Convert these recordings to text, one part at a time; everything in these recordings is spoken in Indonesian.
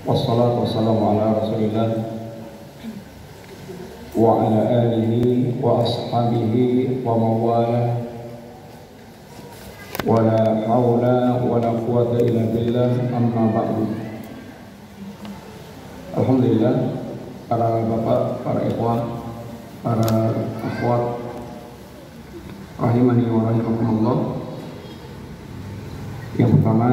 Wassalatu wassalamu ala rasulillah wa ala alihi wa ashabihi wa mawalah wa la hawla wa la quwwata illa billah, amma ba'du. Alhamdulillah, para bapak, para ikhwan, para akhwat rahimani wa rahimakumullah. Yang pertama,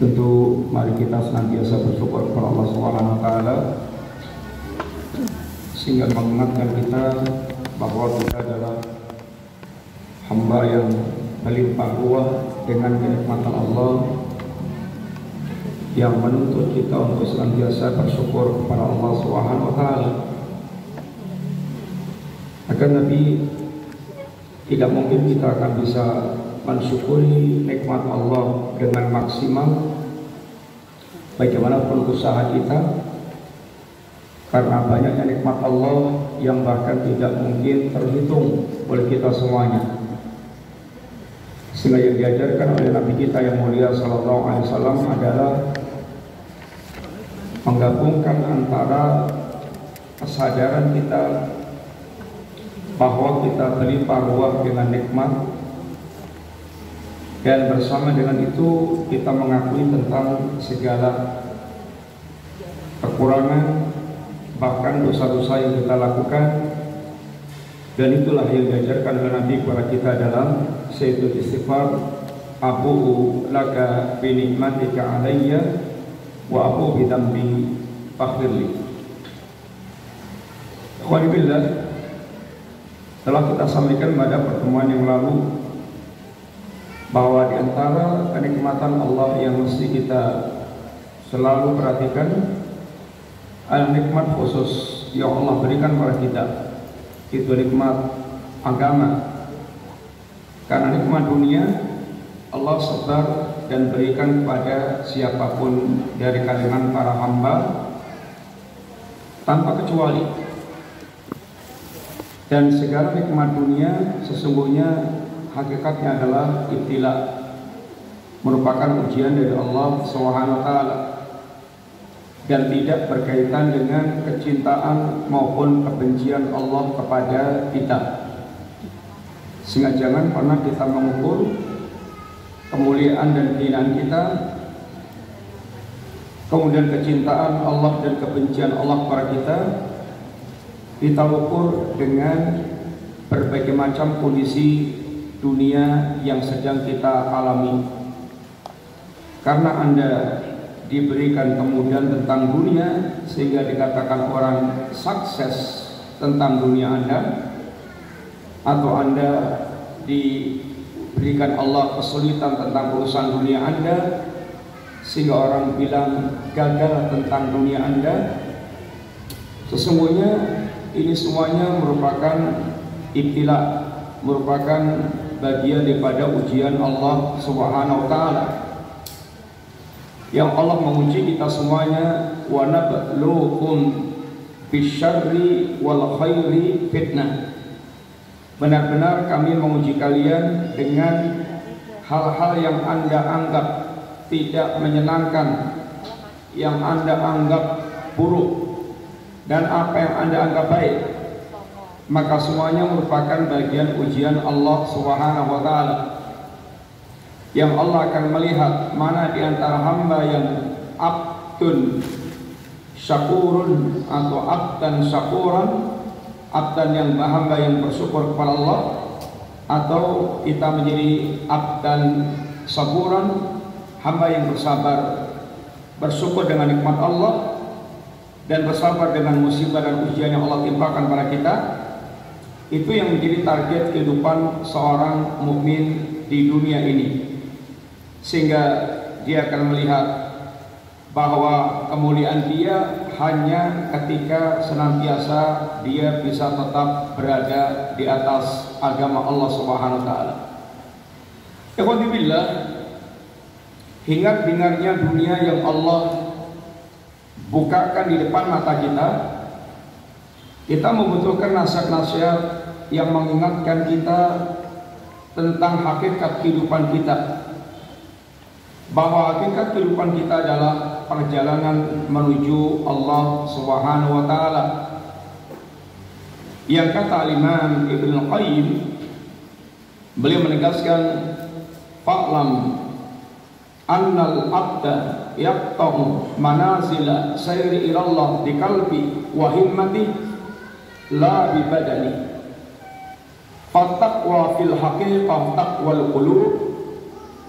tentu mari kita senantiasa bersyukur kepada Allah Subhanahu wa taala sehingga mengingatkan kita bahwa kita adalah hamba yang melimpah ruah dengan kenikmatan Allah yang menuntut kita untuk senantiasa bersyukur kepada Allah Subhanahu wa taala. Akan Nabi, tidak mungkin kita akan bisa mensyukuri nikmat Allah dengan maksimal bagaimanapun usaha kita, karena banyaknya nikmat Allah yang bahkan tidak mungkin terhitung oleh kita semuanya. Sehingga yang diajarkan oleh Nabi kita yang mulia sallallahu alaihi wasallam adalah menggabungkan antara kesadaran kita bahwa kita berlimpah ruah dengan nikmat, dan bersama dengan itu kita mengakui tentang segala kekurangan, bahkan dosa-dosa yang kita lakukan. Dan itulah yang diajarkan oleh Nabi kepada kita dalam Sayyidul Istighfar, abu'u laka binikmatika alayya wa abu'u bidambi faghfirli. Alhamdulillah, telah kita sampaikan pada pertemuan yang lalu bahwa di antara kenikmatan Allah yang mesti kita selalu perhatikan adalah nikmat khusus yang Allah berikan kepada kita, itu nikmat agama. Karena nikmat dunia Allah sebar dan berikan kepada siapapun dari kalangan para hamba tanpa kecuali. Dan segala nikmat dunia sesungguhnya hakikatnya adalah ibtila, merupakan ujian dari Allah Subhanahu wa taala, dan tidak berkaitan dengan kecintaan maupun kebencian Allah kepada kita. Sehingga jangan pernah kita mengukur kemuliaan dan kehinaan kita, kemudian kecintaan Allah dan kebencian Allah kepada kita ukur dengan berbagai macam kondisi dunia yang sedang kita alami. Karena Anda diberikan kemudian tentang dunia sehingga dikatakan orang sukses tentang dunia Anda, atau Anda diberikan Allah kesulitan tentang urusan dunia Anda sehingga orang bilang gagal tentang dunia Anda, sesungguhnya ini semuanya merupakan ibtila, merupakan bagian daripada ujian Allah Subhanahu wa taala. Yang Allah menguji kita semuanya, wa nabluukum bisyarri wal khairi fitnah. Benar-benar kami menguji kalian dengan hal-hal yang Anda anggap tidak menyenangkan, yang Anda anggap buruk, dan apa yang Anda anggap baik. Maka semuanya merupakan bagian ujian Allah Subhanahu wa taala, yang Allah akan melihat mana di antara hamba yang abdun syakurun atau abdan syakuran, abdan yang hamba yang bersyukur kepada Allah, atau kita menjadi abdan saburan, hamba yang bersabar, bersyukur dengan nikmat Allah dan bersabar dengan musibah dan ujian yang Allah timpakan pada kita. Itu yang menjadi target kehidupan seorang mukmin di dunia ini, sehingga dia akan melihat bahwa kemuliaan dia hanya ketika senantiasa dia bisa tetap berada di atas agama Allah Subhanahu wa taala. Alhamdulillah, hingar-bingarnya dunia yang Allah bukakan di depan mata kita membutuhkan nasihat-nasihat yang mengingatkan kita tentang hakikat kehidupan kita, bahwa hakikat kehidupan kita adalah perjalanan menuju Allah Subhanahu wa taala. Yang kata Imam Ibnu Qayyim, beliau menegaskan, fa'lam annal abda yaqta'u manazila sayri ilallah bi qalbi wa himmati la bi badani. Fattaqwa fil haqiqah taqwal qulub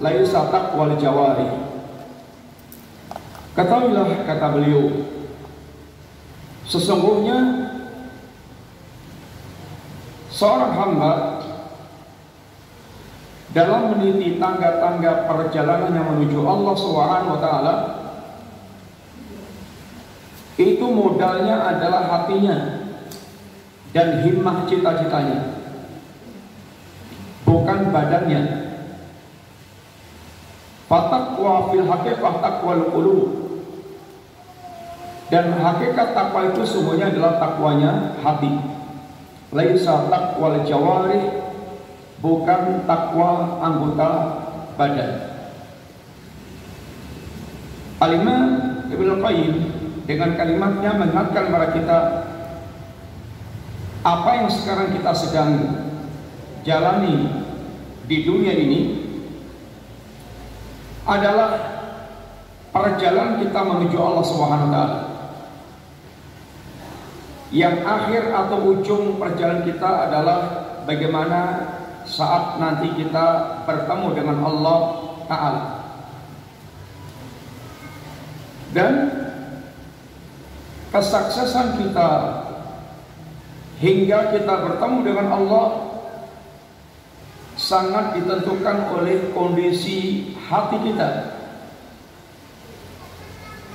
laisa taqwal jawari. Ketahuilah, kata beliau, sesungguhnya seorang hamba dalam meniti tangga-tangga perjalanannya menuju Allah Subhanahu wa taala, itu modalnya adalah hatinya dan himmah cita-citanya, bukan badannya. Fataqwa fil haqiqah taqwal qulub. Dan hakikat takwa itu semuanya adalah takwanya hati. Laisa taqwal jawari, bukan takwa anggota badan. Al-Imam Ibnu Qayyim dengan kalimatnya mengingatkan kepada kita apa yang sekarang kita sedang jalani di dunia ini adalah perjalanan kita menuju Allah Subhanahu wa taala. Yang akhir atau ujung perjalanan kita adalah bagaimana saat nanti kita bertemu dengan Allah Ta'ala. Dan kesuksesan kita hingga kita bertemu dengan Allah sangat ditentukan oleh kondisi hati kita,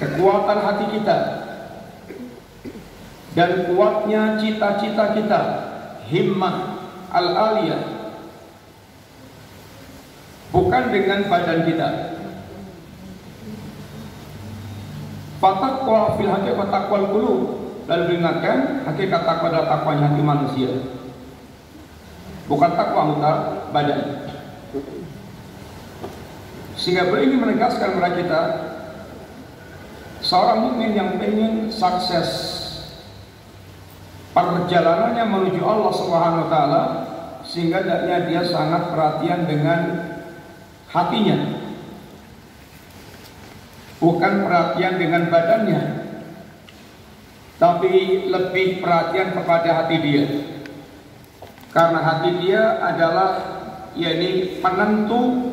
kekuatan hati kita, dan kuatnya cita-cita kita, himmah al-aliyah, bukan dengan badan kita. Fataqwa fil haqiqah taqwal qulub. Lalu diingatkan, hakikat takwa adalah takwanya hati manusia, bukan takwa anggota badan. Sehingga beliau ingin menegaskan kepada kita, seorang mukmin yang ingin sukses perjalanannya menuju Allah Subhanahu wa taala, sehingga dia sangat perhatian dengan hatinya, bukan perhatian dengan badannya, tapi lebih perhatian kepada hati dia. Karena hati dia adalah penentu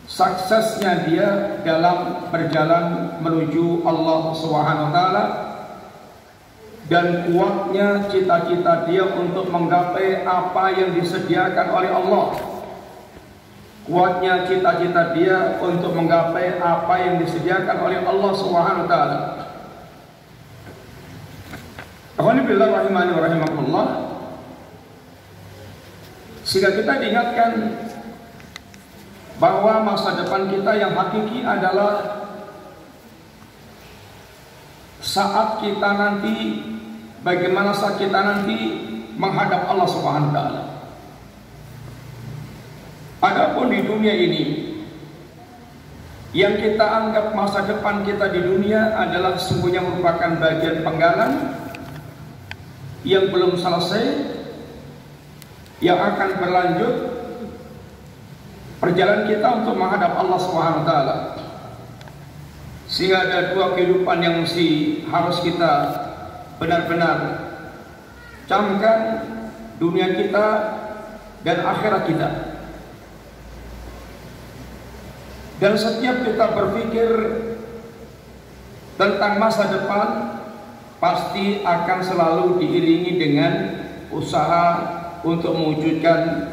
suksesnya dia dalam berjalan menuju Allah Subhanahu wa taala, dan kuatnya cita-cita dia untuk menggapai apa yang disediakan oleh Allah. Kuatnya cita-cita dia untuk menggapai apa yang disediakan oleh Allah Subhanahu wa taala. Alhamdulillah rahimani wa rahimakumullah. Sehingga kita diingatkan bahwa masa depan kita yang hakiki adalah saat kita nanti, bagaimana saat kita nanti menghadap Allah Subhanahu wa taala. Adapun di dunia ini, yang kita anggap masa depan kita di dunia adalah sesungguhnya merupakan bagian penggalan yang belum selesai, yang akan berlanjut perjalanan kita untuk menghadap Allah Subhanahu wa taala. Sehingga ada dua kehidupan yang harus kita benar-benar camkan, dunia kita dan akhirat kita. Dan setiap kita berpikir tentang masa depan, pasti akan selalu diiringi dengan usaha untuk mewujudkan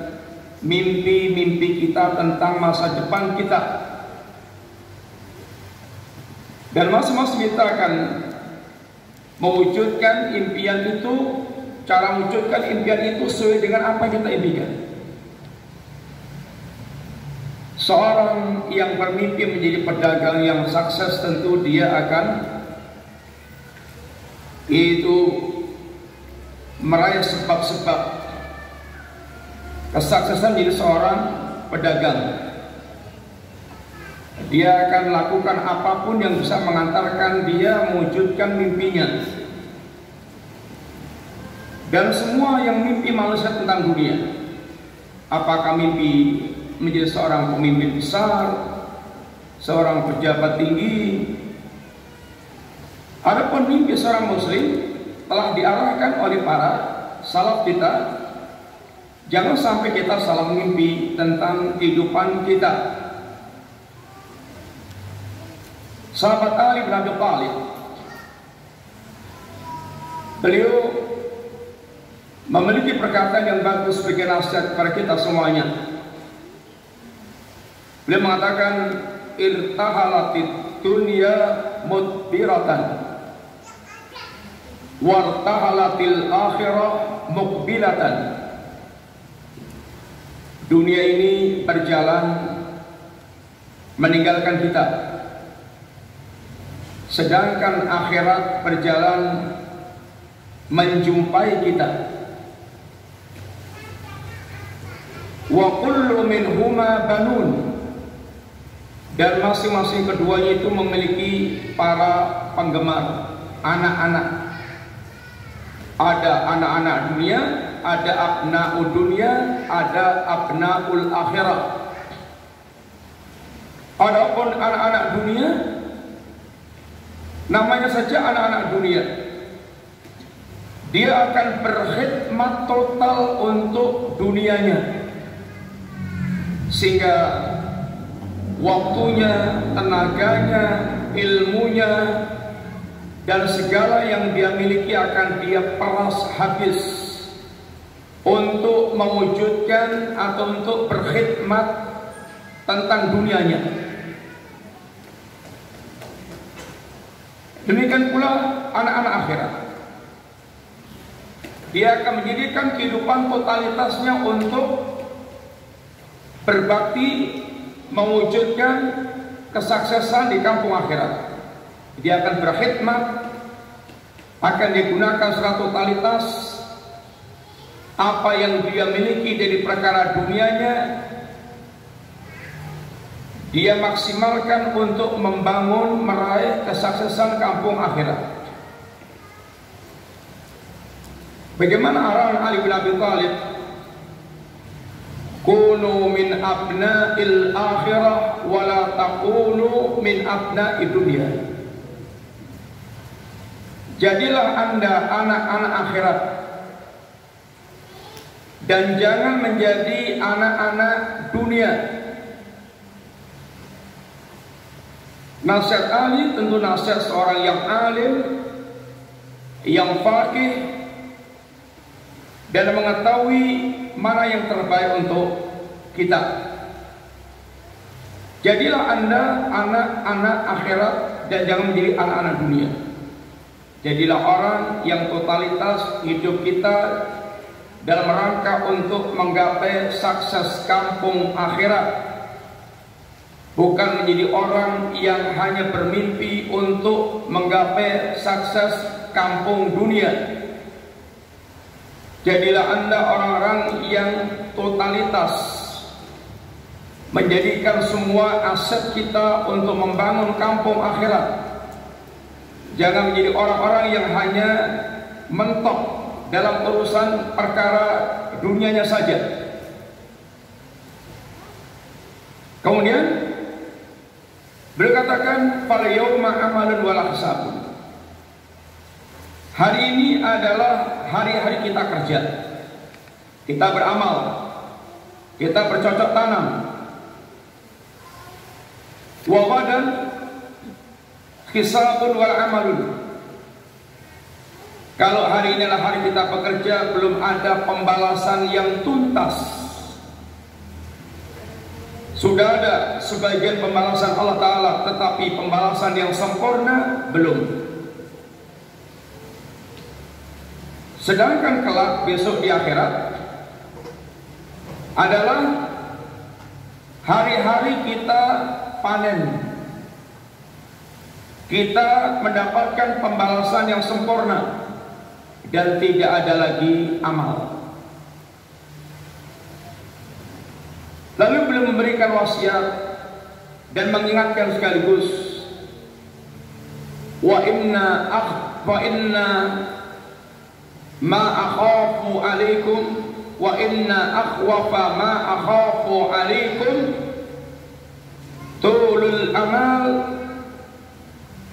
mimpi-mimpi kita tentang masa depan kita. Dan masing-masing kita akan mewujudkan impian itu. Cara mewujudkan impian itu sesuai dengan apa yang kita impikan. Seorang yang bermimpi menjadi pedagang yang sukses, tentu dia akan meraih sebab-sebab kesuksesan menjadi seorang pedagang. Dia akan lakukan apapun yang bisa mengantarkan dia mewujudkan mimpinya. Dan semua yang mimpi manusia tentang dunia, apakah mimpi menjadi seorang pemimpin besar, seorang pejabat tinggi, adapun mimpi seorang muslim telah diarahkan oleh para salaf kita. Jangan sampai kita salah mimpi tentang kehidupan kita. Sahabat Ali bin Abi Thalib, beliau memiliki perkataan yang bagus sebagai nasihat kepada kita semuanya. Beliau mengatakan, irtahalatid dunya mudbiratan wartahalatil akhirah muqbilatan. Dunia ini berjalan meninggalkan kita, sedangkan akhirat berjalan menjumpai kita. Wa kullu minhuma banun, dan masing-masing keduanya itu memiliki para penggemar, anak-anak. Ada anak-anak dunia, ada abnaul dunia, ada abnaul akhirat. Adapun anak-anak dunia, namanya saja anak-anak dunia, dia akan berkhidmat total untuk dunianya, sehingga waktunya, tenaganya, ilmunya, dan segala yang dia miliki akan dia peras habis untuk mewujudkan atau untuk berkhidmat tentang dunianya. Demikian pula anak-anak akhirat, dia akan menjadikan kehidupan totalitasnya untuk berbakti mewujudkan kesuksesan di kampung akhirat. Dia akan berkhidmat, akan digunakan secara totalitas apa yang dia miliki dari perkara dunianya, dia maksimalkan untuk membangun, meraih kesuksesan kampung akhirat. Bagaimana arahan Ali bin Abi Thalib? Kunu min abna'il akhirah wa la takunu min abna'id dunya. Jadilah Anda anak-anak akhirat dan jangan menjadi anak-anak dunia. Nasihat Ali tentu nasihat seorang yang alim, yang faqih, dan mengetahui mana yang terbaik untuk kita. Jadilah Anda anak-anak akhirat dan jangan menjadi anak-anak dunia. Jadilah orang yang totalitas hidup kita dalam rangka untuk menggapai sukses kampung akhirat, bukan menjadi orang yang hanya bermimpi untuk menggapai sukses kampung dunia. Jadilah Anda orang-orang yang totalitas menjadikan semua aset kita untuk membangun kampung akhirat. Jangan menjadi orang-orang yang hanya mentok dalam urusan perkara dunianya saja. Kemudian beliau katakan, fal yauma amalun wala hisabun. Hari ini adalah hari-hari kita kerja, kita beramal, kita bercocok tanam. Wa ghadan hisabun wal amalun. Kalau hari ini adalah hari kita bekerja, belum ada pembalasan yang tuntas. Sudah ada sebagian pembalasan Allah Ta'ala, tetapi pembalasan yang sempurna belum. Sedangkan kelak besok di akhirat adalah hari-hari kita panen, kita mendapatkan pembalasan yang sempurna dan tidak ada lagi amal. Lalu beliau memberikan wasiat dan mengingatkan sekaligus, wa inna ma akhafu alaikum wa inna akhwafa ma akhafu alaikum tulul amal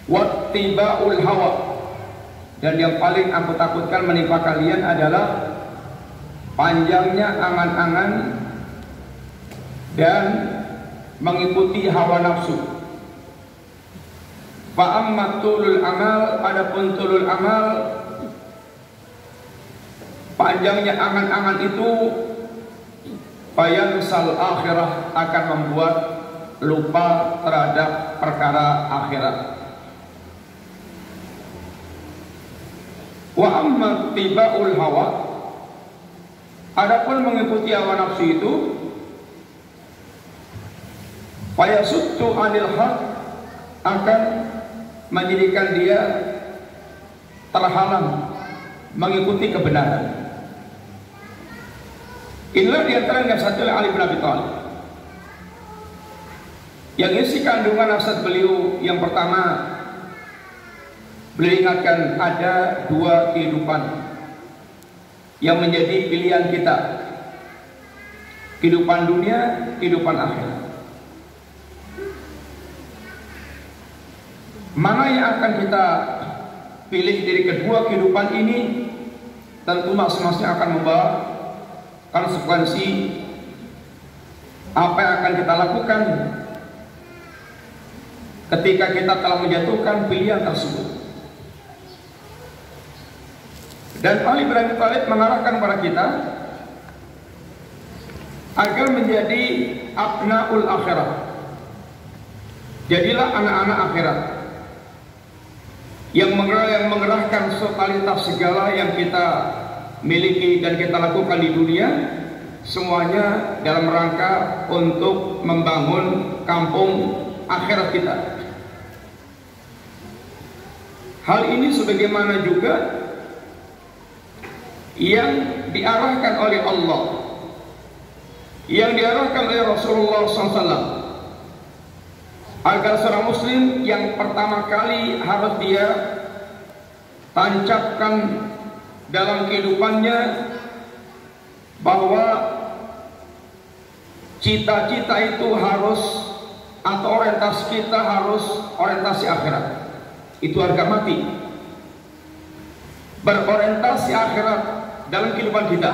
wattiba'ul hawa. Dan yang paling aku takutkan menimpa kalian adalah panjangnya angan-angan dan mengikuti hawa nafsu. Fa amma tulul amal, adapun tulul amal, panjangnya angan-angan itu, fayansal akhirah, akan membuat lupa terhadap perkara akhirat. Wa amma tiba'ul hawa, adapun mengikuti hawa nafsu itu, fayasuddu anil haq, akan menjadikan dia terhalang mengikuti kebenaran. Inilah diantara nasihat Ali bin Abi Thalib, yang isi kandungan nasihat beliau. Yang pertama, beliau ingatkan ada dua kehidupan yang menjadi pilihan kita, kehidupan dunia, kehidupan akhirat. Mana yang akan kita pilih dari kedua kehidupan ini, tentu masing-masing akan membawa konsekuensi apa yang akan kita lakukan ketika kita telah menjatuhkan pilihan tersebut. Dan Ali bin Abi Thalib mengarahkan kepada kita agar menjadi abnaul akhirat, jadilah anak-anak akhirat yang mengerahkan totalitas segala yang kita miliki dan kita lakukan di dunia, semuanya dalam rangka untuk membangun kampung akhirat kita. Hal ini sebagaimana juga yang diarahkan oleh Allah, yang diarahkan oleh Rasulullah SAW, agar seorang muslim yang pertama kali harus dia tancapkan dalam kehidupannya bahwa cita-cita itu harus, atau orientasi kita harus orientasi akhirat. Itu harga mati, berorientasi akhirat dalam kehidupan kita,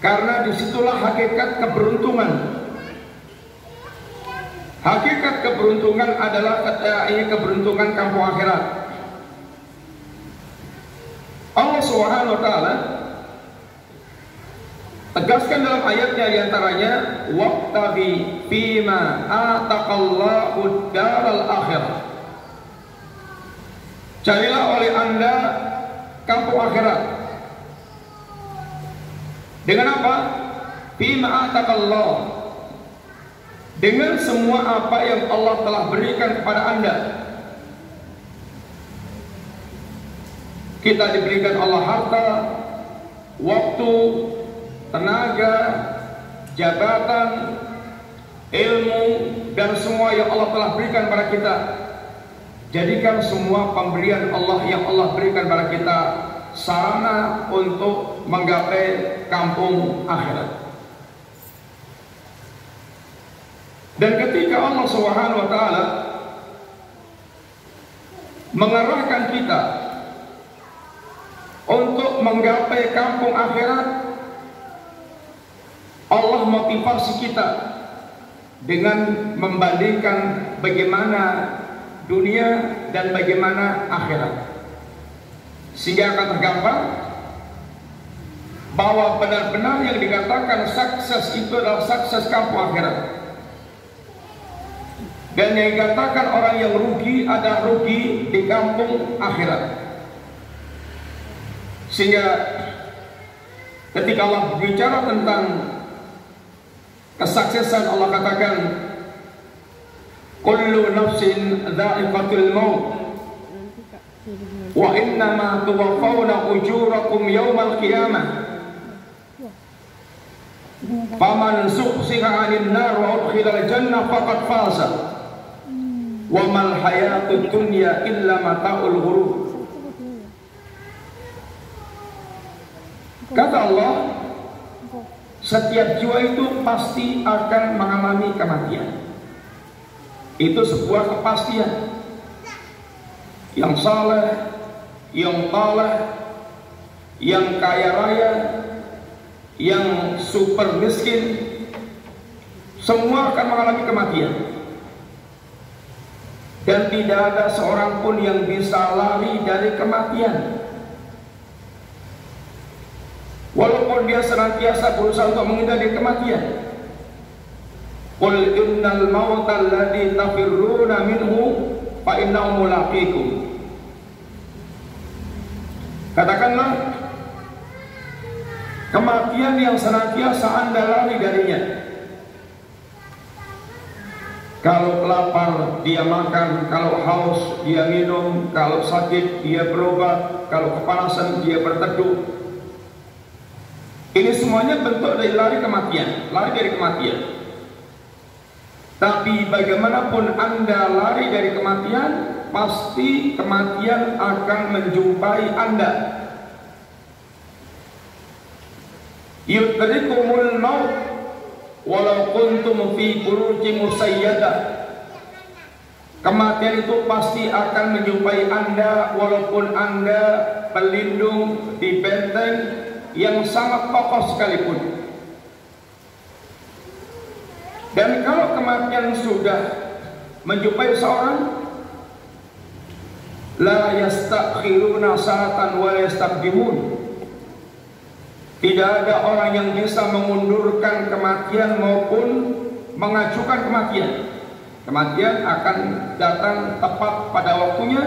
karena disitulah hakikat keberuntungan. Hakikat keberuntungan adalah keberuntungan kampung akhirat. Allah Subhanahu wa taala tegaskan dalam ayatnya, diantaranya waqtabi fima ataqallahu daral akhirah. Carilah oleh Anda kampung akhirat. Dengan apa? Fima ataqallah, dengan semua apa yang Allah telah berikan kepada Anda. Kita diberikan Allah harta, waktu, tenaga, jabatan, ilmu, dan semua yang Allah telah berikan kepada kita. Jadikan semua pemberian Allah yang Allah berikan kepada kita sarana untuk menggapai kampung akhirat. Dan ketika Allah Subhanahu wa taala mengarahkan kita untuk menggapai kampung akhirat, Allah motivasi kita dengan membandingkan bagaimana dunia dan bagaimana akhirat, sehingga akan tergambar bahwa benar-benar yang dikatakan sukses itu adalah sukses kampung akhirat. Dan yang dikatakan orang yang rugi adalah rugi di kampung akhirat. Sehingga ketika Allah berbicara tentang kesuksesan, Allah katakan kullu nafsin dha'iqatul maut wa innama tuwaffawna ujurakum yawmal qiyamah. Faman sukhsiha 'anil nar wa udkhilal jannah faqad faza. Wa mal hayatud dunya illa mata'ul ghurur. Kata Allah, setiap jiwa itu pasti akan mengalami kematian. Itu sebuah kepastian. Yang saleh, yang taleh, yang kaya raya, yang super miskin, semua akan mengalami kematian. Dan tidak ada seorang pun yang bisa lari dari kematian. Walaupun dia senantiasa berusaha untuk menghindari kematian. Qul innal mauta alladzi tafirruna minhu fa innahu mulaqikum. Katakanlah, kematian yang senantiasa Anda lari darinya. Kalau lapar dia makan, kalau haus dia minum, kalau sakit dia berobat, kalau kepanasan dia berteduh. Ini semuanya bentuk dari lari kematian, lari dari kematian. Tapi bagaimanapun Anda lari dari kematian, pasti kematian akan menjumpai Anda. Yudrikumul maut walau kuntum fi burujin musayyadah. Kematian itu pasti akan menjumpai Anda walaupun Anda berlindung di benteng yang sangat kokoh sekalipun. Dan kalau kematian sudah menjumpai seorang, la yastakhiruna sa'atan wa yastaqdimun. Tidak ada orang yang bisa mengundurkan kematian maupun mengajukan kematian. Kematian akan datang tepat pada waktunya,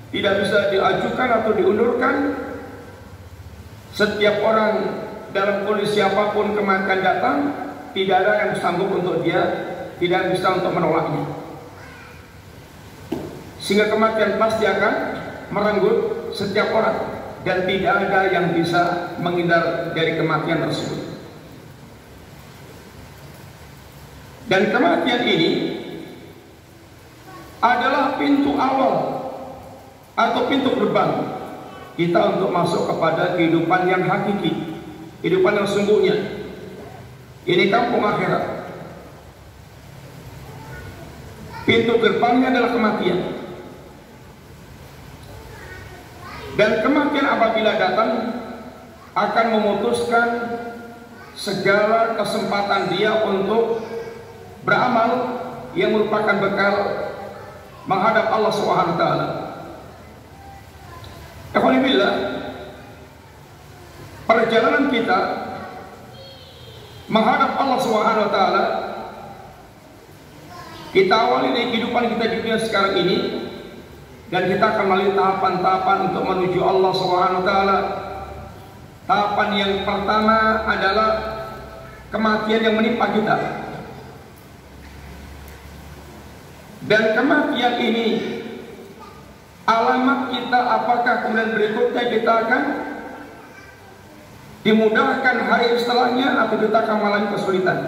tidak bisa diajukan atau diundurkan. Setiap orang dalam kondisi apapun kematian datang, tidak ada yang sanggup untuk dia, tidak bisa untuk menolaknya. Sehingga kematian pasti akan merenggut setiap orang, dan tidak ada yang bisa menghindar dari kematian tersebut. Dan kematian ini adalah pintu awal atau pintu gerbang kita untuk masuk kepada kehidupan yang hakiki, kehidupan yang sungguhnya. Ini kampung akhirat. Pintu gerbangnya adalah kematian. Dan kematian apabila datang akan memutuskan segala kesempatan dia untuk beramal yang merupakan bekal menghadap Allah Subhanahu wa taala. Alhamdulillah, perjalanan kita menghadap Allah Subhanahu wa taala, kita awali dari kehidupan kita di dunia sekarang ini, dan kita akan melalui tahapan-tahapan untuk menuju Allah Subhanahu wa taala. Tahapan yang pertama adalah kematian yang menimpa kita. Dan kematian ini alamat kita apakah kemudian berikutnya kita akan dimudahkan hari setelahnya atau kita akan mengalami kesulitan.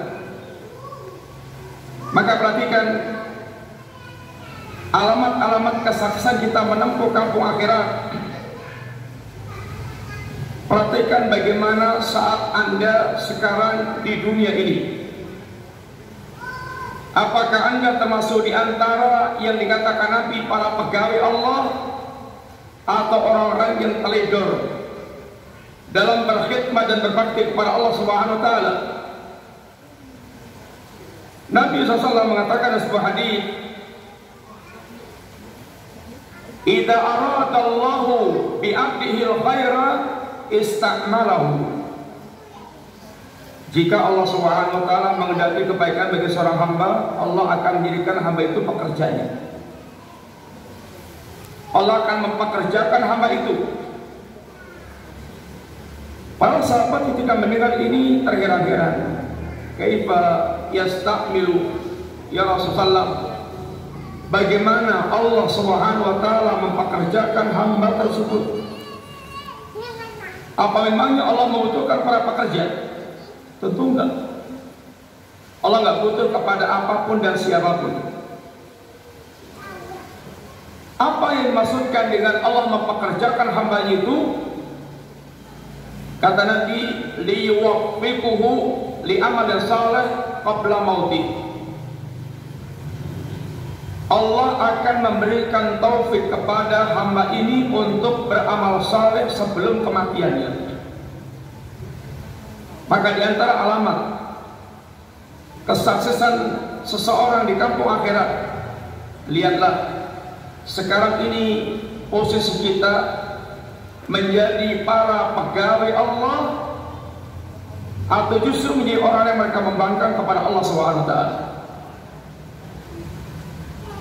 Maka perhatikan alamat-alamat kesuksesan kita menempuh kampung akhirat. Perhatikan bagaimana saat Anda sekarang di dunia ini. Apakah Anda termasuk di antara yang dikatakan Nabi para pegawai Allah, atau orang-orang yang teledor dalam berkhidmat dan berbakti kepada Allah Subhanahu wa taala? Nabi SAW mengatakan dalam sebuah hadis, "Idza aradallahu bi 'abdihi al-khaira istakmalahu." Jika Allah Subhanahu wa taala menghendaki kebaikan bagi seorang hamba, Allah akan menjadikan hamba itu pekerjanya. Allah akan mempekerjakan hamba itu. Para sahabat ketika mendengar ini terheran-heran. Kaifa yastakmilu ya Rasulullah? Bagaimana Allah Subhanahu wa taala mempekerjakan hamba tersebut? Apa memangnya Allah membutuhkan para pekerja? Tentu enggak. Allah enggak butuh kepada apapun dan siapapun. Apa yang dimaksudkan dengan Allah mempekerjakan hambanya itu? Kata Nabi, liyuwaffiquhu li'amalin salih qabla mautih. Allah akan memberikan taufik kepada hamba ini untuk beramal saleh sebelum kematiannya. Maka di antara alamat kesuksesan seseorang di kampung akhirat, lihatlah sekarang ini posisi kita menjadi para pegawai Allah atau justru menjadi orang yang mereka membangkang kepada Allah SWT.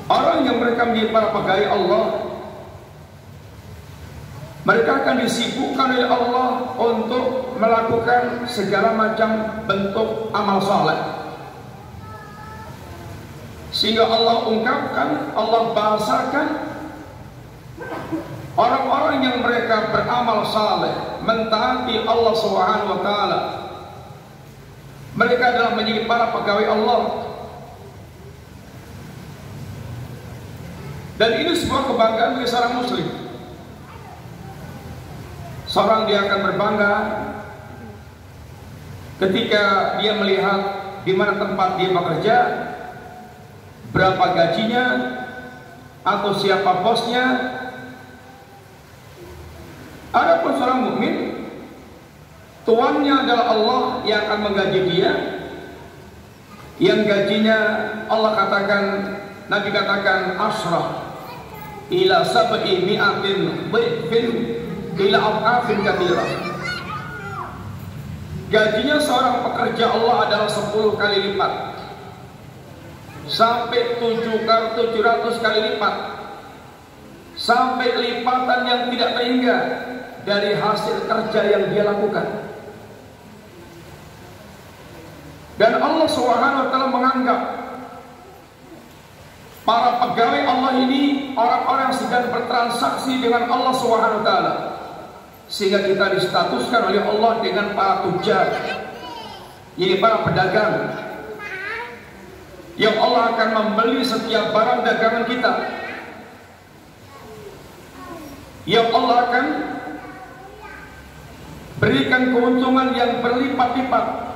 Orang yang mereka menjadi para pegawai Allah, mereka akan disibukkan oleh Allah untuk melakukan segala macam bentuk amal saleh. Sehingga Allah ungkapkan, Allah bahasakan orang-orang yang mereka beramal saleh, mentaati Allah Subhanahu wa taala. Mereka adalah menjadi para pegawai Allah. Dan ini sebuah kebanggaan bagi seorang muslim. Seorang dia akan berbangga ketika dia melihat di mana tempat dia bekerja, berapa gajinya, atau siapa bosnya. Adapun seorang mukmin, tuannya adalah Allah yang akan menggaji dia, yang gajinya Allah katakan, Nabi katakan asrah ila sab'i mi'atin dhifin ila af'afin katsirah. Gajinya seorang pekerja Allah adalah 10 kali lipat sampai 700 kali lipat, sampai lipatan yang tidak terhingga dari hasil kerja yang dia lakukan. Dan Allah Subhanahu wa taala menganggap para pegawai Allah ini orang-orang yang sedang bertransaksi dengan Allah Subhanahu wa taala, sehingga kita distatuskan oleh Allah dengan para tujar, yaitu para pedagang, yang Allah akan membeli setiap barang dagangan kita, yang Allah akan berikan keuntungan yang berlipat-lipat.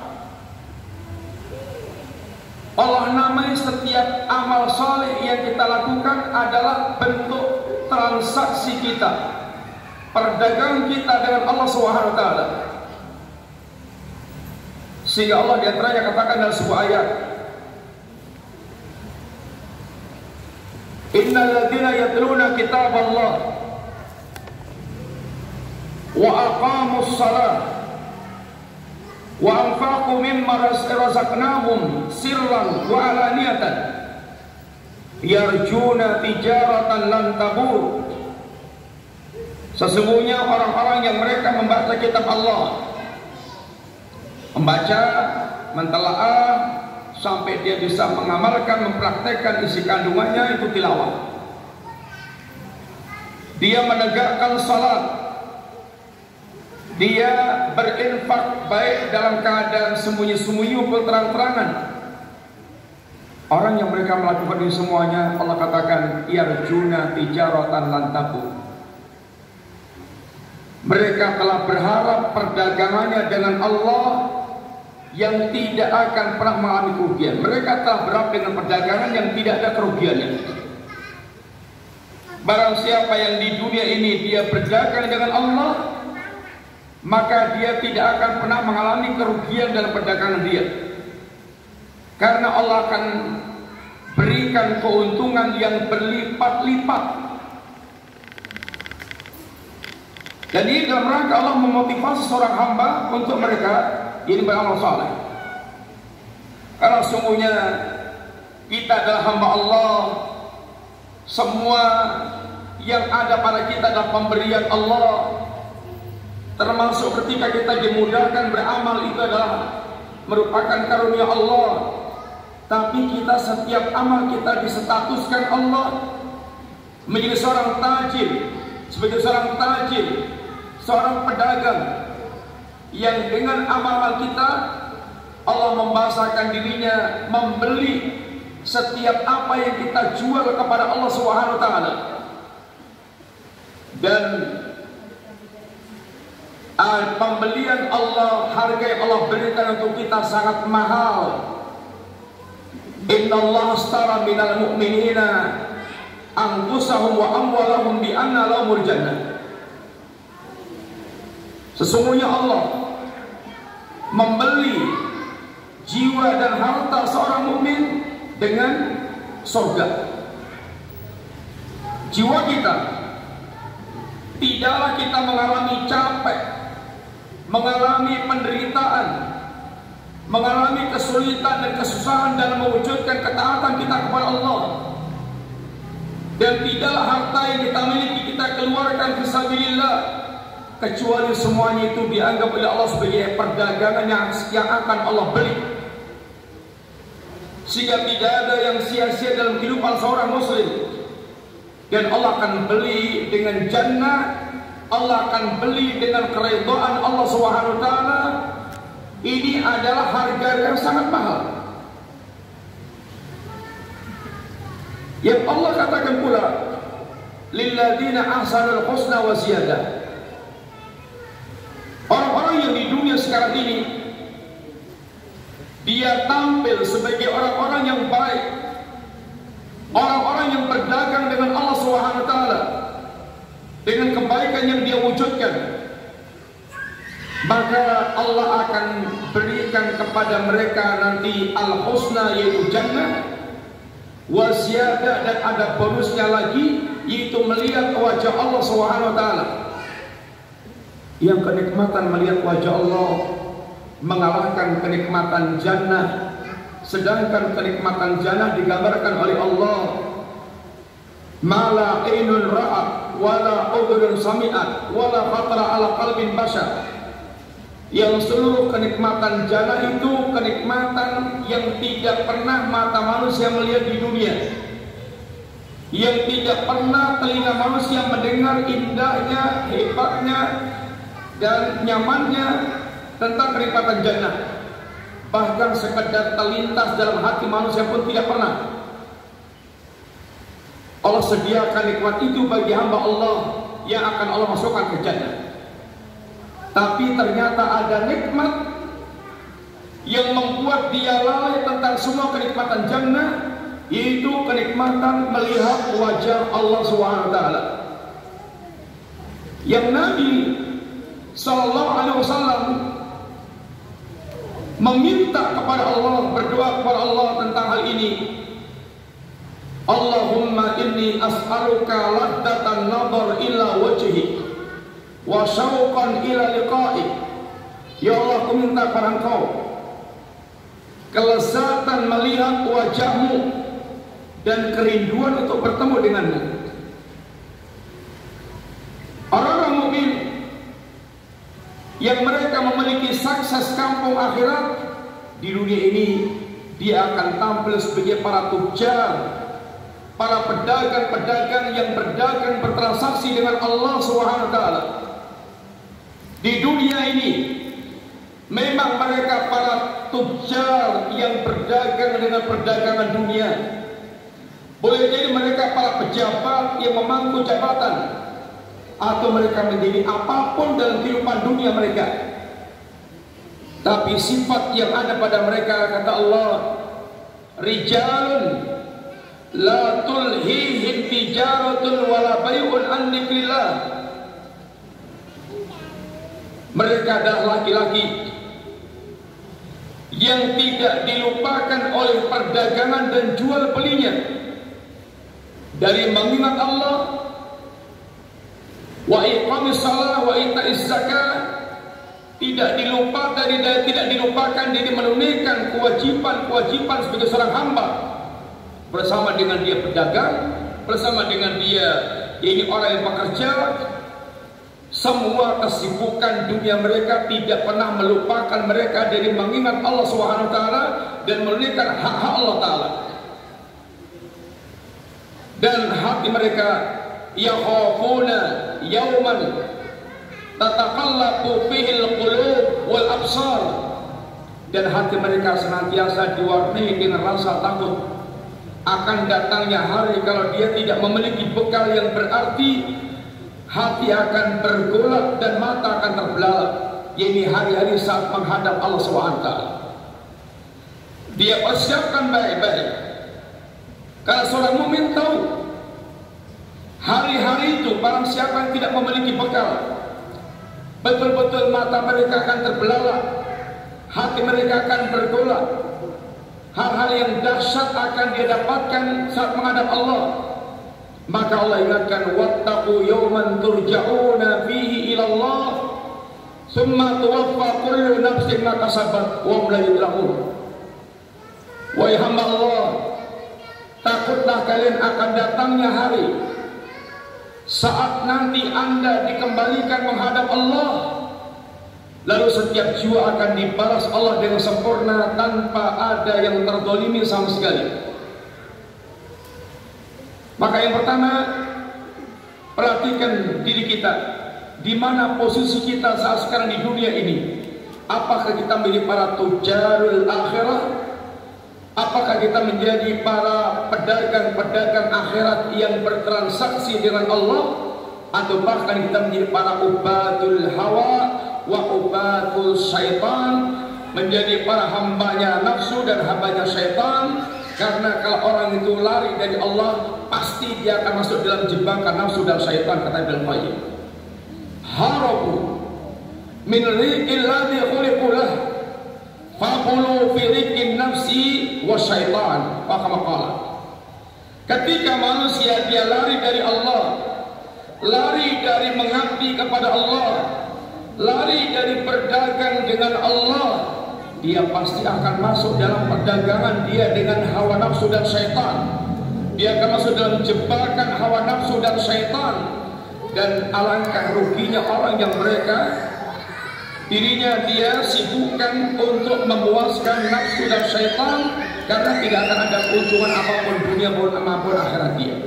Allah namai setiap amal soleh yang kita lakukan adalah bentuk transaksi kita, perdagangan kita dengan Allah Subhanahu wa taala. Sehingga Allah di antaranya katakan dalam sebuah ayat, innal ladzina yatluna kitaballah wa aqamus shalah wa anfaqu mimma razaqnahum sirran wa alaniyatan yarjuna tijaratan lan tabur. Sesungguhnya orang-orang yang mereka membaca kitab Allah, membaca, mentelaah sampai dia bisa mengamalkan, mempraktekkan isi kandungannya, itu tilawah. Dia menegakkan salat, dia berinfak baik dalam keadaan sembunyi-sembunyi maupun terang-terangan. Orang yang mereka melakukan ini semuanya, Allah katakan yarjuna tijaratan lan tabur. Mereka telah berharap perdagangannya dengan Allah yang tidak akan pernah mengalami kerugian. Mereka telah berharap dengan perdagangan yang tidak ada kerugiannya. Barang siapa yang di dunia ini dia berdagang dengan Allah, maka dia tidak akan pernah mengalami kerugian dalam perdagangan dia, karena Allah akan berikan keuntungan yang berlipat-lipat. Dan ini dalam rangka Allah memotivasi seorang hamba untuk mereka ini beramal saleh. Karena sungguhnya kita adalah hamba Allah, semua yang ada pada kita adalah pemberian Allah. Termasuk ketika kita dimudahkan beramal, itu adalah merupakan karunia Allah. Tapi kita setiap amal kita disetatuskan Allah menjadi seorang tajir, sebagai seorang tajir, seorang pedagang yang dengan amal-amal kita Allah membahasakan dirinya membeli setiap apa yang kita jual kepada Allah Subhanahu wa taala. Dan pembelian Allah, harga yang Allah berikan untuk kita sangat mahal. Innallaha ashtara minal mu'minina anfusahum wa amwalahum bi anna lahumul jannah. Sesungguhnya Allah membeli jiwa dan harta seorang mukmin dengan surga. Jiwa kita, tidaklah kita mengalami capek, mengalami penderitaan, mengalami kesulitan dan kesusahan dalam mewujudkan ketaatan kita kepada Allah. Dan tidaklah harta yang kita miliki kita keluarkan fisabilillah, kecuali semuanya itu dianggap oleh Allah sebagai perdagangan yang akan Allah beli. Sehingga tidak ada yang sia-sia dalam kehidupan seorang muslim. Dan Allah akan beli dengan jannah, Allah akan beli dengan keridhaan Allah Subhanahu wa taala. Ini adalah harga yang sangat mahal. Yang Allah katakan pula, lilladzina ahsanul husna wa ziyadah. Orang-orang yang di dunia sekarang ini, dia tampil sebagai orang-orang yang baik, orang-orang yang berdagang dengan Allah Subhanahu wa taala dengan kebaikan yang dia wujudkan, maka Allah akan berikan kepada mereka nanti al-husna, yaitu jannah, wa ziyadah, dan ada bonusnya lagi, yaitu melihat wajah Allah Subhanahu wa taala. Yang kenikmatan melihat wajah Allah mengalahkan kenikmatan jannah. Sedangkan kenikmatan jannah digambarkan oleh Allah, mala ainun ra'at wala udhun sami'at wala khatara ala qalbin bashar. Yang seluruh kenikmatan jannah itu kenikmatan yang tidak pernah mata manusia melihat di dunia, yang tidak pernah telinga manusia mendengar indahnya, hebatnya dan nyamannya tentang kenikmatan jannah. Bahkan sekedar terlintas dalam hati manusia pun tidak pernah. Allah sediakan nikmat itu bagi hamba Allah yang akan Allah masukkan ke jannah. Tapi ternyata ada nikmat yang membuat dia lalai tentang semua kenikmatan jannah, yaitu kenikmatan melihat wajah Allah Subhanahu wa taala. Yang Nabi sallallahu alaihi wasallam meminta kepada Allah, berdoa kepada Allah tentang hal ini. Allahumma inni as'aluka laddatan nadhar ila wajhi wa syauqan ila liqa'i. Ya Allah, aku minta kepada Engkau kelezatan melihat wajahmu dan kerinduan untuk bertemu denganmu. Orang-orang mukmin yang mereka memiliki sukses kampung akhirat di dunia ini, dia akan tampil sebagai para tujar, para pedagang-pedagang yang berdagang bertransaksi dengan Allah Subhanahu wa taala. Di dunia ini memang mereka para tujar yang berdagang dengan perdagangan dunia. Boleh jadi mereka para pejabat yang memangku jabatan, atau mereka menjadi apapun dalam kehidupan dunia mereka. Tapi sifat yang ada pada mereka, kata Allah, rijalun la tulhihim tijaratun wala bay'un an dzikrillah. Mereka adalah laki-laki yang tidak dilupakan oleh perdagangan dan jual belinya dari mengingat Allah, wa iqamis shalah wa ita'iz zakat. Tidak dilupakan dari menunaikan kewajiban sebagai seorang hamba, bersama dengan dia berdagang, bersama dengan dia ini orang yang bekerja. Semua kesibukan dunia mereka tidak pernah melupakan mereka dari mengingat Allah Subhanahu wa taala dan menunaikan hak-hak Allah taala. Dan hati mereka yakhafuna yauman tataqallabu fihi al-qulub wal absar. dan hati mereka senantiasa diwarnai dengan rasa takut akan datangnya hari kalau dia tidak memiliki bekal yang berarti. Hati akan bergolak dan mata akan terbelalak. Ini hari-hari saat menghadap Allah SWT. Dia persiapkan baik-baik, karena seorang mukmin tahu hari-hari itu barang siapa yang tidak memiliki bekal, betul-betul mata mereka akan terbelalak, hati mereka akan bergolak. Hal-hal yang dahsyat akan dia dapatkan saat menghadap Allah. Maka Allah ingatkan, wattaqu yawman turja'una fihi ila Allah summa tuwaffa kullu nafsin ma kasabat wa hum la yuzlamun. Wahai hamba Allah, takutlah kalian akan datangnya hari saat nanti Anda dikembalikan menghadap Allah, lalu setiap jiwa akan dibalas Allah dengan sempurna tanpa ada yang terzalimi sama sekali. Maka yang pertama, perhatikan diri kita, di mana posisi kita saat sekarang di dunia ini. Apakah kita menjadi para tujarul akhirah? Apakah kita menjadi para pedagang-pedagang akhirat yang bertransaksi dengan Allah? Atau bahkan kita menjadi para ubadul hawa wa ubadul syaitan, menjadi para hambanya nafsu dan hambanya syaitan? Karena kalau orang itu lari dari Allah, pasti dia akan masuk dalam jebakan nafsu dan syaitan, kata Ibnu Qayyim. Harabu min riqil ladzi khuliqu lah faqulu fi riqin nafsi wa syaitan. Ketika manusia dia lari dari Allah, lari dari mengabdi kepada Allah, lari dari berdagang dengan Allah, dia pasti akan masuk dalam perdagangan dia dengan hawa nafsu dan syaitan. Dia akan masuk dalam jebakan hawa nafsu dan syaitan. Dan alangkah ruginya orang yang mereka dirinya dia sibukkan untuk memuaskan nafsu dan syaitan, karena tidak akan ada keuntungan apapun dunia maupun akhirat dia.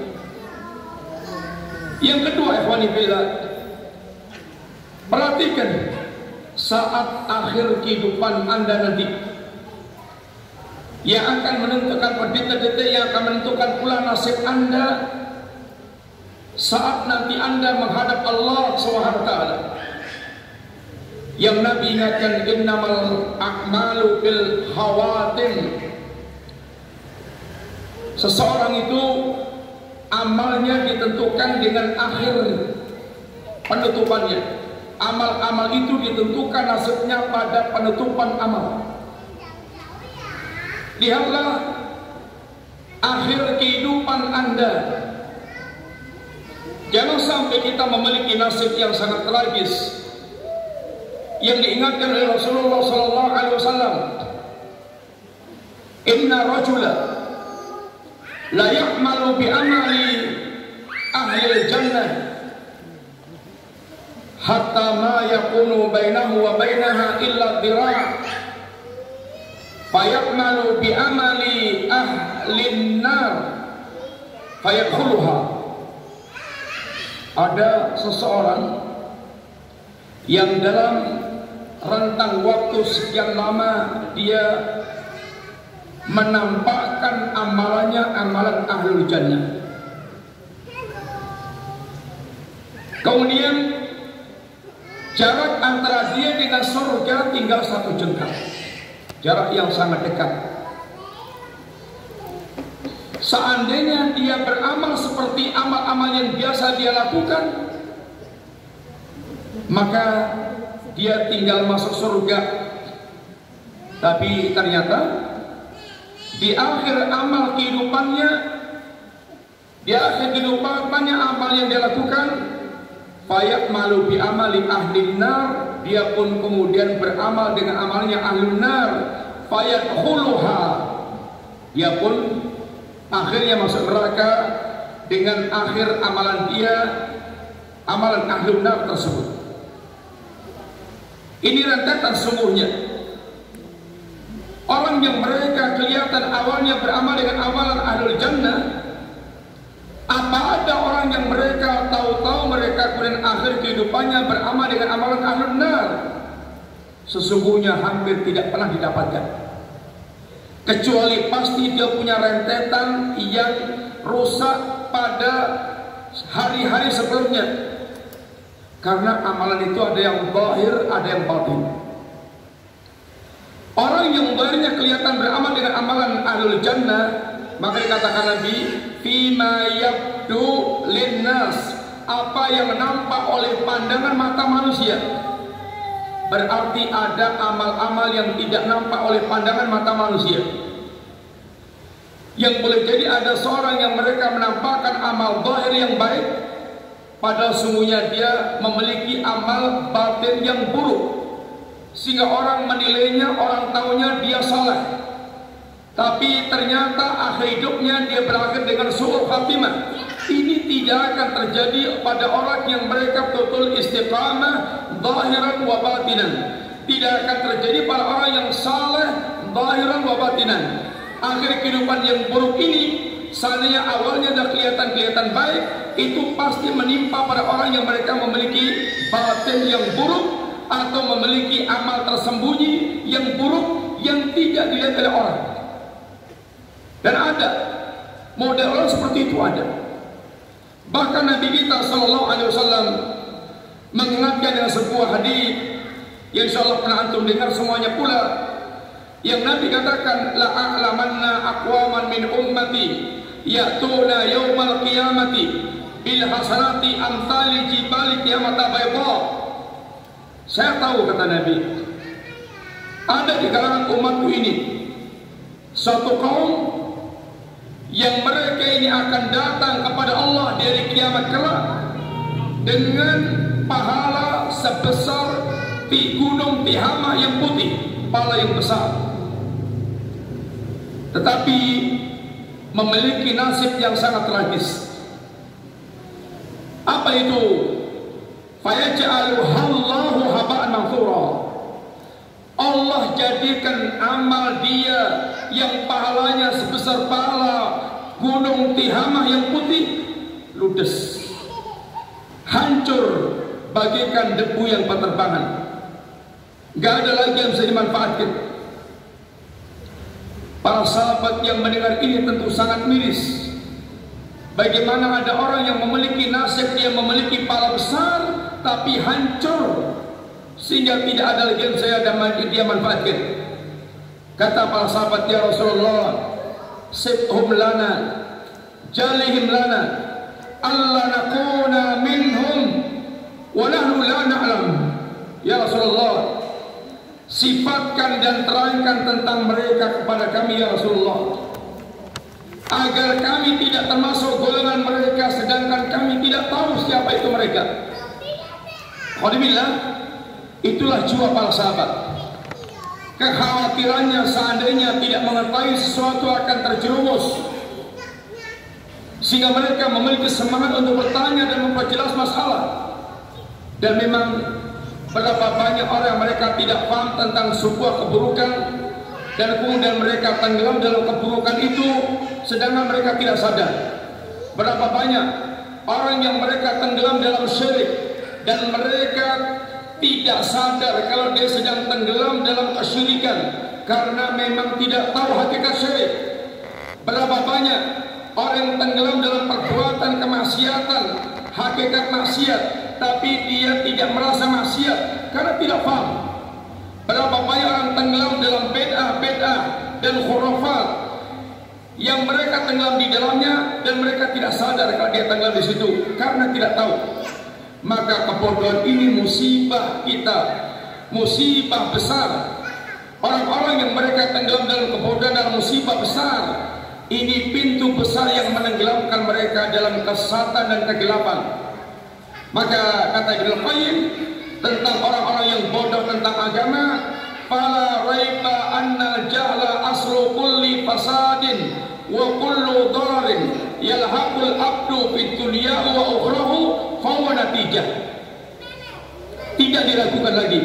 Yang kedua, ikhwani fillah, perhatikan saat akhir kehidupan Anda nanti, yang akan menentukan detik-detik yang akan menentukan pula nasib Anda saat nanti Anda menghadap Allah SWT. Yang Nabi ingatkan, innamal a'malu bil khawatim. Seseorang itu amalnya ditentukan dengan akhir penutupannya. Amal-amal itu ditentukan nasibnya pada penutupan amal. Lihatlah akhir kehidupan Anda. Jangan sampai kita memiliki nasib yang sangat tragis yang diingatkan oleh Rasulullah SAW. Inna rajula la ya'malu bi amali ahli jannah hatta ma yakunu bainahu wa bainaha illa dhira' fayamalu bi amali ahli nar fayadkhuluha. Ada seseorang yang dalam rentang waktu sekian lama dia menampakkan amalannya amalan ahlul jannah. Kemudian jarak antara dia dengan surga tinggal 1 jengkal, jarak yang sangat dekat. Seandainya dia beramal seperti amal-amal yang biasa dia lakukan, maka dia tinggal masuk surga. Tapi ternyata di akhir amal kehidupannya, di akhir kehidupannya amal yang dia lakukan, fayat malu bi amali ahli nar, dia pun kemudian beramal dengan amalnya ahli nar, fayat khuluha, dia pun akhirnya masuk neraka dengan akhir amalan dia, amalan ahli nar tersebut. Ini rentetan sungguhnya. Orang yang mereka kelihatan awalnya beramal dengan amalan ahlul jannah, apa ada orang yang mereka tahu-tahu mereka kemudian akhir kehidupannya beramal dengan amalan ahlul nar? sesungguhnya hampir tidak pernah didapatkan, kecuali pasti dia punya rentetan yang rusak pada hari-hari sebelumnya. Karena amalan itu ada yang zahir, ada yang batin. Orang yang zahirnya kelihatan beramal dengan amalan ahlul jannah, maka dikatakan Nabi, fima yabdu linnas, apa yang nampak oleh pandangan mata manusia. Berarti ada amal-amal yang tidak nampak oleh pandangan mata manusia. Yang boleh jadi ada seorang yang mereka menampakkan amal zahir yang baik, padahal sungguhnya dia memiliki amal batin yang buruk, sehingga orang menilainya, orang tahunya dia salah, tapi ternyata akhir hidupnya dia berakhir dengan su'ul khatimah. Ini tidak akan terjadi pada orang yang mereka betul istiqamah zahiran wa batinan. Tidak akan terjadi pada orang yang saleh zahiran wa batinan. Akhir kehidupan yang buruk ini, seandainya awalnya dah kelihatan baik, itu pasti menimpa pada orang yang mereka memiliki batin yang buruk, atau memiliki amal tersembunyi yang buruk yang tidak dilihat oleh orang. Dan ada model orang seperti itu ada. Bahkan Nabi kita sallallahu alaihi wasallam mengingatkan dengan sebuah hadis yang insyaallah pernah antum dengar semuanya pula, yang Nabi katakan, la a'lamanna aqwaman min ummati ya'tuna yaumal qiyamati bil hasanati amsali jibali qiyamata bayda. Saya tahu, kata Nabi, ada di kalangan umatku ini suatu kaum yang mereka ini akan datang kepada Allah dari kiamat kelak dengan pahala sebesar gunung Tihamah yang putih, pahala yang besar, tetapi memiliki nasib yang sangat tragis. Apa itu? Fayaj'aluhallahu haba'an manthura. Allah jadikan amal dia yang pahalanya sebesar pahala gunung Tihamah yang putih ludes, hancur bagaikan debu yang berterbangan. Gak ada lagi yang bisa dimanfaatkan. Para sahabat yang mendengar ini tentu sangat miris. Bagaimana ada orang yang memiliki nasib, dia memiliki pahala besar, tapi hancur, sehingga tidak ada lagi yang dia manfaatkan. Kata para sahabat, ya Rasulullah, sibhum lana, jalihim lana, alla nakuna minhum wa nahnu la na'lam. Ya Rasulullah, sifatkan dan terangkan tentang mereka kepada kami, ya Rasulullah, agar kami tidak termasuk golongan mereka, sedangkan kami tidak tahu siapa itu mereka. Alhamdulillah, itulah jiwa para sahabat. Kekhawatirannya seandainya tidak mengetahui sesuatu akan terjerumus, sehingga mereka memiliki semangat untuk bertanya dan memperjelas masalah. Dan memang berapa banyak orang mereka tidak paham tentang sebuah keburukan, dan kemudian mereka tenggelam dalam keburukan itu, sedangkan mereka tidak sadar. Berapa banyak orang yang mereka tenggelam dalam syirik, dan mereka tidak sadar kalau dia sedang tenggelam dalam kesyirikan, karena memang tidak tahu hakikat syirik. Berapa banyak orang yang tenggelam dalam perbuatan kemaksiatan, hakikat maksiat, tapi dia tidak merasa maksiat karena tidak paham. Berapa banyak orang tenggelam dalam bid'ah dan khurafat yang mereka tenggelam di dalamnya, dan mereka tidak sadar kalau dia tenggelam di situ karena tidak tahu. Maka kebodohan ini musibah kita, musibah besar. Orang-orang yang mereka tenggelam dalam kebodohan dan musibah besar, ini pintu besar yang menenggelamkan mereka dalam kesesatan dan kegelapan. Maka kata Ibnu Qayyim tentang orang-orang yang bodoh tentang agama, fala raiba annal jahla aslu kulli fasadin wa kullu dhararin yalhaqul abdu fid dunya wa ukhrahu fa huwa natijah. Tidak diragukan lagi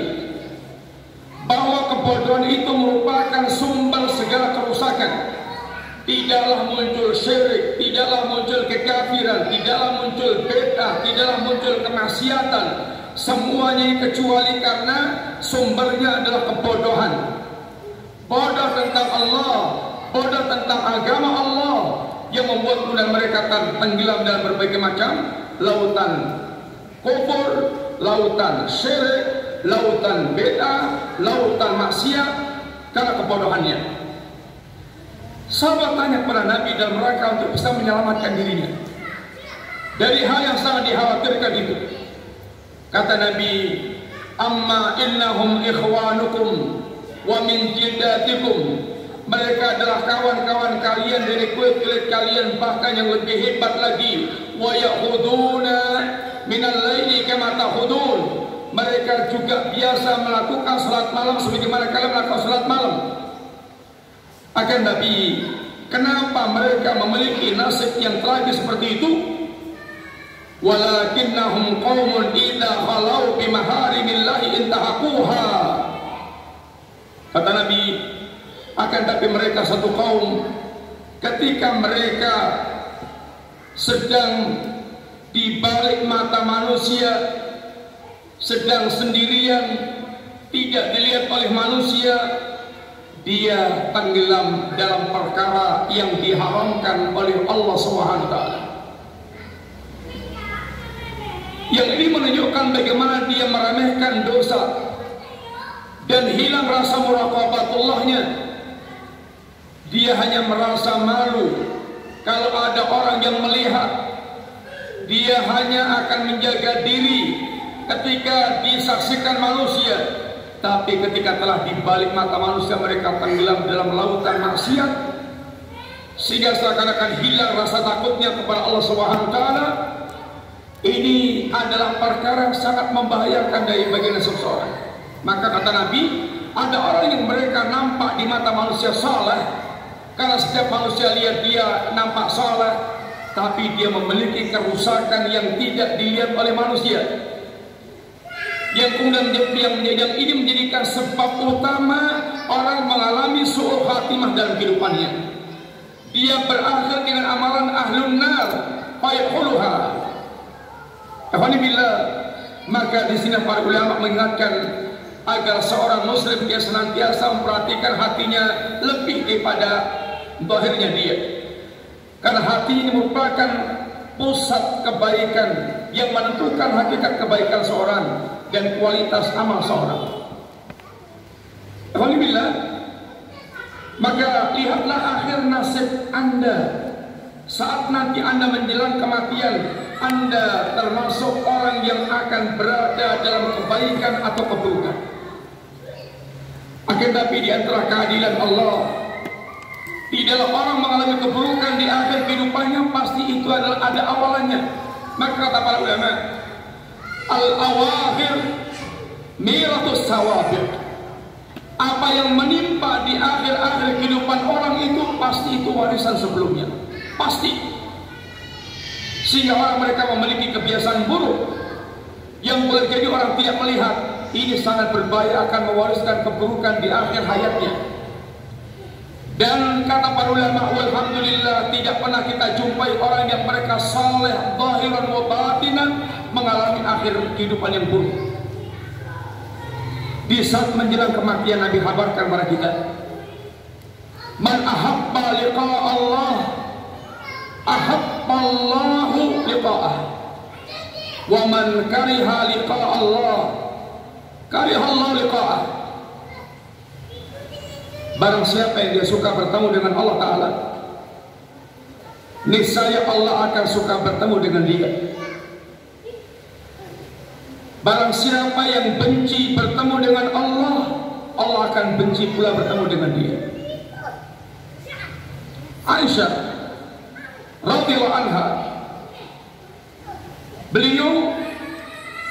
bahwa kebodohan itu merupakan sumber segala kerusakan. Tidaklah muncul syirik, tidaklah muncul kekafiran, tidaklah muncul bid'ah, tidaklah muncul kemaksiatan, semuanya kecuali karena sumbernya adalah kebodohan. Bodoh tentang Allah, bodoh tentang agama Allah, yang membuat kemudian mereka tenggelam dalam berbagai macam lautan kufur, lautan syirik, lautan bid'ah, lautan maksiat karena kebodohannya. Sahabat tanya kepada Nabi dalam rangka untuk bisa menyelamatkan dirinya dari hal yang sangat dikhawatirkan itu. Kata Nabi, amma innahum ikhwanukum wa min jildatikum. Mereka adalah kawan-kawan kalian dari kulit-kulit kalian, bahkan yang lebih hebat lagi. Wa ya'khuduna minal laili kama ta'khudun. Mereka juga biasa melakukan salat malam sebagaimana kalian melakukan salat malam. Akan Nabi, kenapa mereka memiliki nasib yang tragis seperti itu? Walakinnahum qaumun idza khalau bi maharimillahi intahaquha. Kata Nabi, akan tapi mereka satu kaum, ketika mereka sedang di balik mata manusia, sedang sendirian, tidak dilihat oleh manusia, dia tenggelam dalam perkara yang diharamkan oleh Allah SWT. Yang ini menunjukkan bagaimana dia meremehkan dosa dan hilang rasa muraqabatullahnya. Dia hanya merasa malu kalau ada orang yang melihat. Dia hanya akan menjaga diri ketika disaksikan manusia. Tapi ketika telah dibalik mata manusia, mereka tenggelam dalam lautan maksiat, sehingga seakan-akan hilang rasa takutnya kepada Allah SWT. Ini adalah perkara yang sangat membahayakan dari bagian seseorang. Maka kata Nabi, ada orang yang mereka nampak di mata manusia saleh, karena setiap manusia lihat dia nampak saleh, tapi dia memiliki kerusakan yang tidak dilihat oleh manusia. Yang kemudian yang ini menjadikan sebab utama orang mengalami su'ul khatimah dalam kehidupannya. Dia berakhir dengan amalan ahlun nar fayadkhuluha. Alhamdulillah. Maka di sini para ulama mengingatkan agar seorang muslim dia senantiasa memperhatikan hatinya lebih daripada zahirnya dia. Karena hati ini merupakan pusat kebaikan yang menentukan hakikat kebaikan seorang dan kualitas amal seorang. Alhamdulillah. Maka lihatlah akhir nasib Anda saat nanti Anda menjelang kematian. Anda termasuk orang yang akan berada dalam kebaikan atau keburukan. Akan tapi di antara keadilan Allah, tidaklah orang mengalami keburukan di akhir kehidupannya, pasti itu adalah ada awalannya. Maka kata para ulama, al-awakhir miratus sawabiq. Apa yang menimpa di akhir-akhir kehidupan orang itu pasti itu warisan sebelumnya, pasti. Sehingga orang mereka memiliki kebiasaan buruk yang boleh jadi orang tidak melihat. Ini sangat berbahaya, akan mewariskan keburukan di akhir hayatnya. Dan kata para ulama, alhamdulillah tidak pernah kita jumpai orang yang mereka saleh zahiran wa batinan mengalami akhir kehidupan yang buruk. Di saat menjelang kematian, Nabi kabarkan kepada kita, man ahabba liqa Allah ahabballahu liqa'ah, wa man kariha liqa Allah kariha Allah liqa'ah. Barang siapa yang dia suka bertemu dengan Allah Ta'ala, niscaya Allah akan suka bertemu dengan dia. Barang siapa yang benci bertemu dengan Allah, Allah akan benci pula bertemu dengan dia. Aisyah radhiyallahu anha, beliau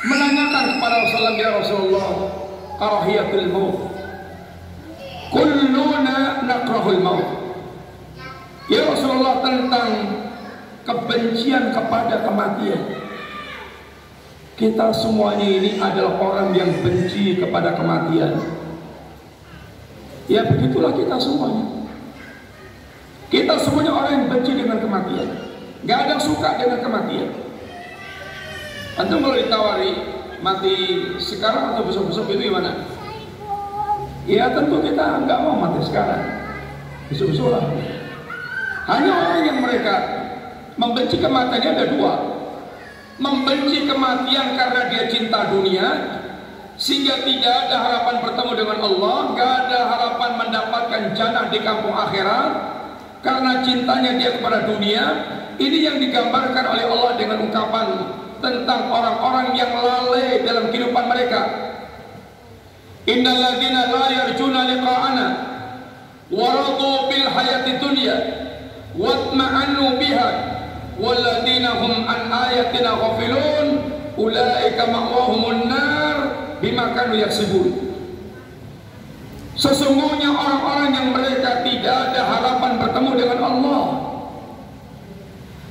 menanyakan kepada Rasulullah, ya Rasulullah, karahiyatul maut, kulluna nakrahul maut. Ya Rasulullah, tentang kebencian kepada kematian. Kita semuanya ini adalah orang yang benci kepada kematian. Ya begitulah kita semuanya. Kita semuanya orang yang benci dengan kematian. Gak ada yang suka dengan kematian. Antum kalau ditawari mati sekarang atau besok-besok itu gimana? Ya tentu kita nggak mau mati sekarang, besok-besok lah. Hanya orang yang mereka membenci kematiannya ada dua. Membenci kematian karena dia cinta dunia, sehingga tidak ada harapan bertemu dengan Allah, gak ada harapan mendapatkan jannah di kampung akhirat karena cintanya dia kepada dunia. Ini yang digambarkan oleh Allah dengan ungkapan tentang orang-orang yang lalai dalam kehidupan mereka. Innal ladzina la yarjuna liqa'ana wa radu bil hayati dunya watma'annu biha walladzina hum an ayatina ghafilun ulaika ma'wahumun nar bima kanu yaksibun. Sesungguhnya orang-orang yang mereka tidak ada harapan bertemu dengan Allah.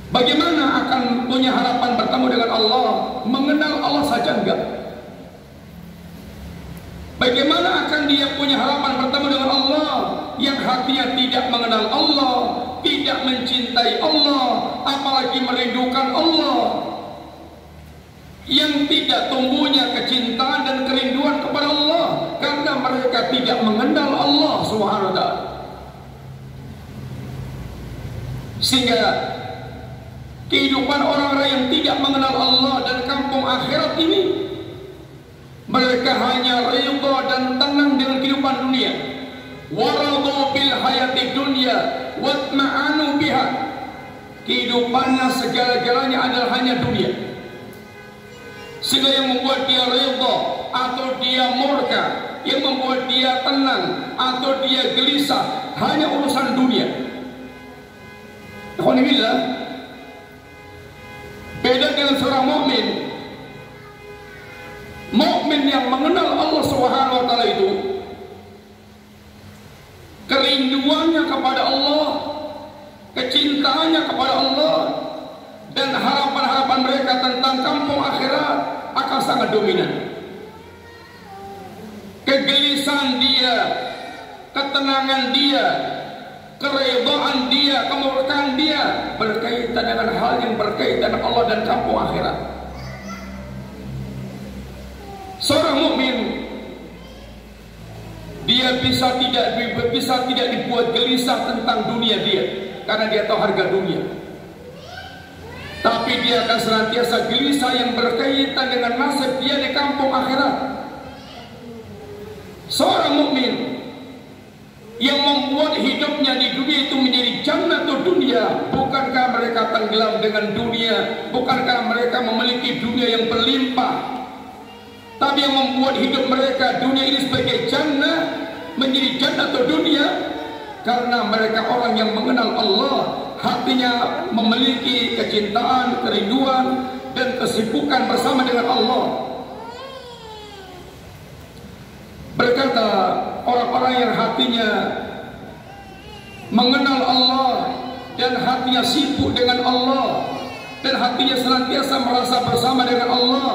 Bagaimana akan punya harapan bertemu dengan Allah? Mengenal Allah saja enggak. Bagaimana akan dia punya harapan bertemu dengan Allah yang hatinya tidak mengenal Allah, tidak mencintai Allah, apalagi merindukan Allah, yang tidak tumbuhnya kecintaan dan kerinduan kepada Allah karena mereka tidak mengenal Allah Subhanahu wa ta'ala. Sehingga kehidupan orang-orang yang tidak mengenal Allah dan kampung akhirat ini, mereka hanya ridha dan tenang dengan kehidupan dunia. Waradu bil hayati dunya watma'anu biha. Kehidupannya segala-galanya adalah hanya dunia. Sehingga yang membuat dia ridha atau dia murka, yang membuat dia tenang atau dia gelisah, hanya urusan dunia. Alhamdulillah, beda dengan seorang mukmin. Mukmin yang mengenal Allah Subhanahu wa ta'ala itu, kerinduannya kepada Allah, kecintaannya kepada Allah, dan harapan-harapan mereka tentang kampung akhirat akan sangat dominan. Kegelisahan dia, ketenangan dia, keridhaan dia, kemurkaan dia berkaitan dengan hal yang berkaitan dengan Allah dan kampung akhirat. Seorang mukmin dia bisa tidak dibuat gelisah tentang dunia dia karena dia tahu harga dunia. Tapi dia akan senantiasa gelisah yang berkaitan dengan nasib dia di kampung akhirat. Seorang mukmin yang membuat hidupnya di dunia itu menjadi jannatul dunia, bukankah mereka tenggelam dengan dunia, bukankah mereka memiliki dunia yang berlimpah, tapi yang membuat hidup mereka dunia ini sebagai jannah, menjadi jannatul dunia, karena mereka orang yang mengenal Allah, hatinya memiliki kecintaan, kerinduan, dan kesibukan bersama dengan Allah. Berkata orang-orang yang hatinya mengenal Allah dan hatinya sibuk dengan Allah dan hatinya senantiasa merasa bersama dengan Allah,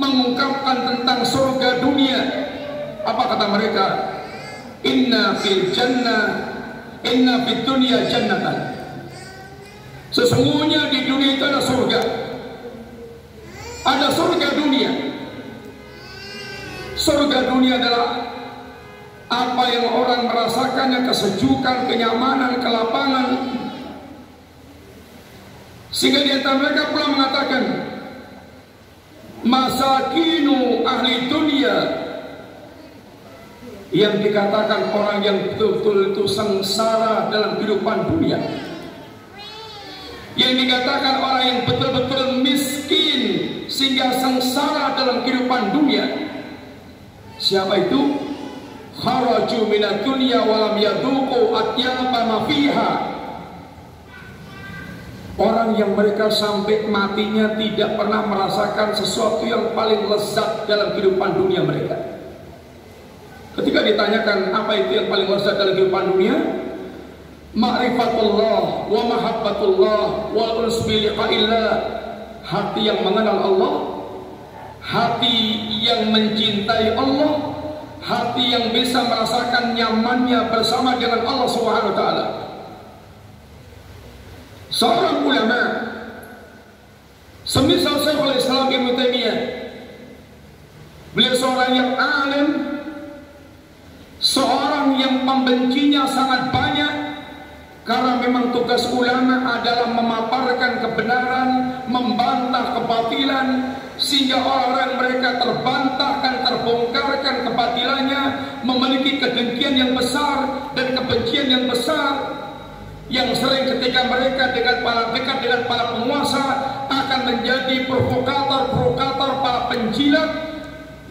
mengungkapkan tentang surga dunia. Apa kata mereka? Inna fil jannah, inna fid dunya jannatan. Sesungguhnya di dunia itu ada surga. Ada surga dunia. Surga dunia adalah apa yang orang merasakannya, kesejukan, kenyamanan, kelapangan. Sehingga di antara mereka pula mengatakan, masakinu ahli dunia, yang dikatakan orang yang betul-betul itu sengsara dalam kehidupan dunia, yang dikatakan orang yang betul-betul miskin sehingga sengsara dalam kehidupan dunia. Siapa itu? Kharaju minad dunya walam yaduqu atyaba ma fiha. Orang yang mereka sampai matinya tidak pernah merasakan sesuatu yang paling lezat dalam kehidupan dunia mereka. Ketika ditanyakan apa itu yang paling lezat dalam kehidupan dunia, ma'rifatullah wa mahabbatullah wa usbi liqa'illah. Hati yang mengenal Allah, hati yang mencintai Allah, hati yang bisa merasakan nyamannya bersama dengan Allah Subhanahu wa ta'ala. Seorang ulama semisal Syekhul Islam Ibnu Taimiyah, beliau seorang yang alim, seorang yang pembencinya sangat banyak, karena memang tugas ulama adalah memaparkan kebenaran, membantah kebatilan, sehingga orang mereka terbantahkan, terbongkarkan kebatilannya, memiliki kedengkian yang besar dan kebencian yang besar, yang sering ketika mereka dekat dengan para penguasa akan menjadi provokator para penjilat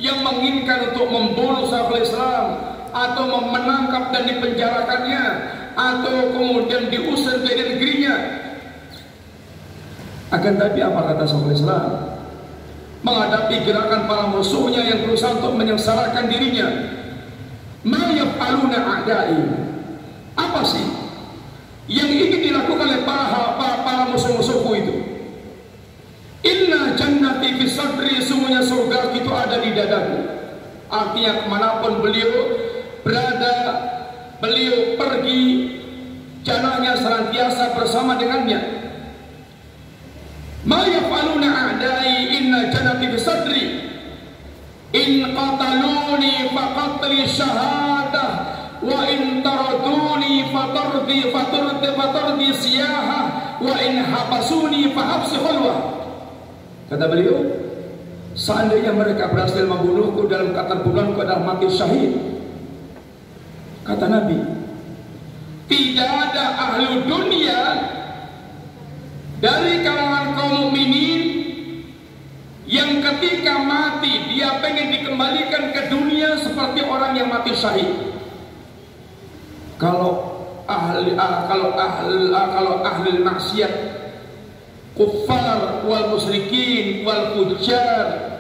yang menginginkan untuk membunuh Syekhul Islam, atau menangkap dan dipenjarakannya, atau kemudian diusir dari negerinya. Akan tapi apa kata Syekhul Islam menghadapi gerakan para musuhnya yang berusaha untuk menyengsarakan dirinya? Ma yaf'aluna a'da'i, apa sih yang ingin dilakukan oleh para musuh-musuhku itu? Inna jannati fi sadri, semuanya surga itu ada di dadaku. Artinya kemanapun beliau berada, beliau pergi, jannahnya senantiasa bersama dengannya. Ma yaf'aluna a'da'i inna jannati fi sadri, in qataluni faqatli syahadah, wa in taraduni fatardi siyahah, wa in habasuni fahabsi khulwah. Kata beliau, seandainya mereka berhasil membunuhku dalam keterbunuhanku adalah mati syahid. Kata Nabi, tidak ada ahlu dunia dari kalangan kaum mukminin yang ketika mati dia pengen dikembalikan ke dunia seperti orang yang mati syahid. Kalau ahli maksiat, kuffar wal musyrikin wal fujjar,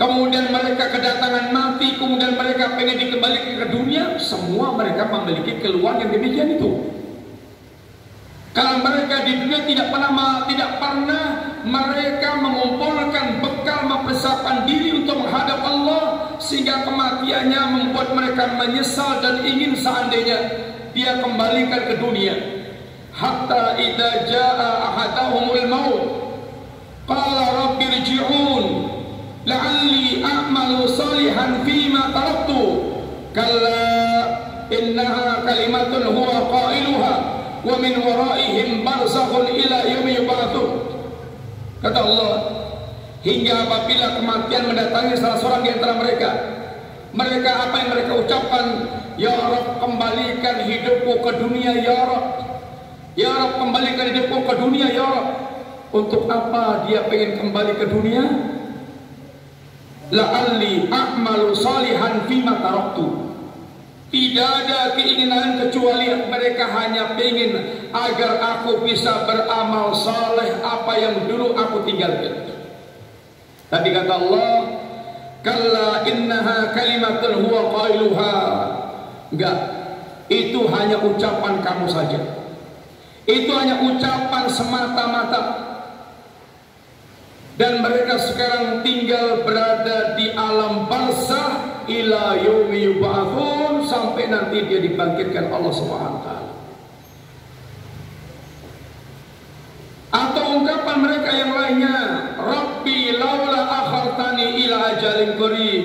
kemudian mereka kedatangan mati, kemudian mereka pengen dikembalikan ke dunia, semua mereka memiliki keluhan yang demikian itu. Kalau mereka di dunia tidak pernah mereka mengumpulkan bekal, mempersiapkan diri untuk menghadap Allah, sehingga kematiannya membuat mereka menyesal dan ingin seandainya dia kembalikan ke dunia. Hatta idza jaa ahadahumul maut qala rabbi irji'un la'alli a'malu salihan fima taraktu kalla innaha kalimatun huwa qailuha wa min waraihim barzakhun ila yaumi yub'atsun. Kata Allah, hingga apabila kematian mendatangi salah seorang di antara mereka, apa yang mereka ucapkan? Ya Rabb, kembalikan hidupku ke dunia, ya Rabb. Ya Rabb, kembalikan hidupku ke dunia, ya Rabb. Untuk apa dia pengen kembali ke dunia? La'alli a'malu salihan fima taraktu. Tidak ada keinginan kecuali mereka hanya ingin agar aku bisa beramal saleh apa yang dulu aku tinggalkan. Tapi kata Allah, kalla innaha kalimatun huwa qailuha. Enggak, itu hanya ucapan kamu saja. Itu hanya ucapan semata-mata. Dan mereka sekarang tinggal berada di alam barzakh ila yaumi yub'atsun, sampai nanti dia dibangkitkan Allah Subhanahu wa taala. Atau ungkapan mereka yang lainnya, Rabbi laula akhartani ila ajalin qarib.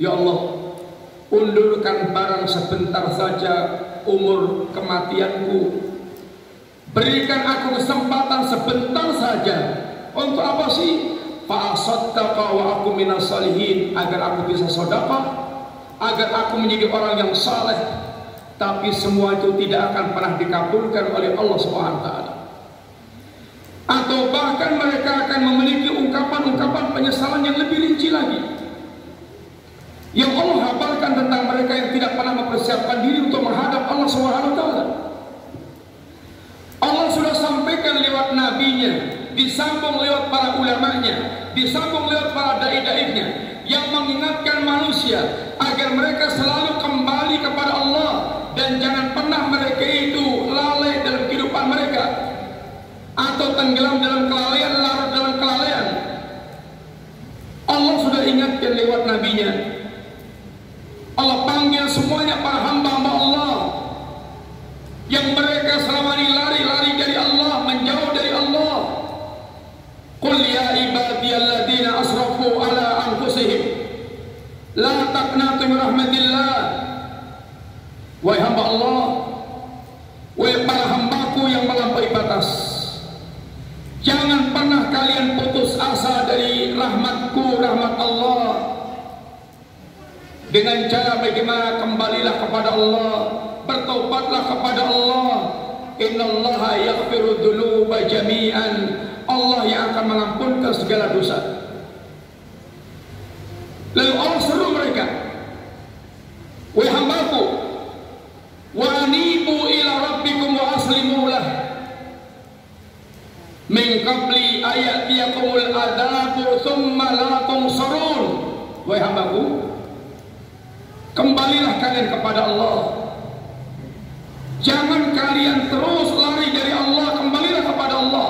Ya Allah, undurkan barang sebentar saja umur kematianku. Berikan aku kesempatan sebentar saja. Untuk apa sih? Fa'asaddaqa wa aku minas salihin, agar aku bisa sedekah, agar aku menjadi orang yang saleh. Tapi semua itu tidak akan pernah dikabulkan oleh Allah Subhanahu wa taala. Atau bahkan mereka akan memiliki ungkapan-ungkapan penyesalan yang lebih rinci lagi, yang Allah habarkan tentang mereka yang tidak pernah mempersiapkan diri untuk menghadap Allah Subhanahu wa taala. Allah sudah sampaikan lewat nabinya, disambung lewat para ulamanya, disambung lewat para dai-dainya, yang mengingatkan manusia agar mereka selalu kembali kepada Allah, dan jangan pernah mereka itu lalai dalam kehidupan mereka, atau tenggelam dalam kelalaian, larut dalam kelalaian. Allah sudah ingatkan lewat nabinya. Allah panggil semuanya para hamba-hamba Allah yang mereka selama ini lari dari Allah, menjauh dari Allah. Qul ya ibadiyalladzina asrafu ala anfusihim La taqnatu min rahmatillah. Wahai hamba Allah, wahai para hambaku yang melampaui batas, jangan pernah kalian putus asa dari rahmatku, rahmat Allah. Dengan cara bagaimana? Kembalilah kepada Allah, bertobatlah kepada Allah. Innallaha yaghfiru dzunuba jami'an. Allah yang akan mengampunkan segala dosa. Lalu Allah seru mereka, wahai hambaku, wa anibu ila rabbikum wa aslimu lah min qabli ayatiyakumul adabu thumma la tunsarun. Wahai hambaku, kembalilah kalian kepada Allah. Jangan kalian terus lari dari Allah. Kembalilah kepada Allah.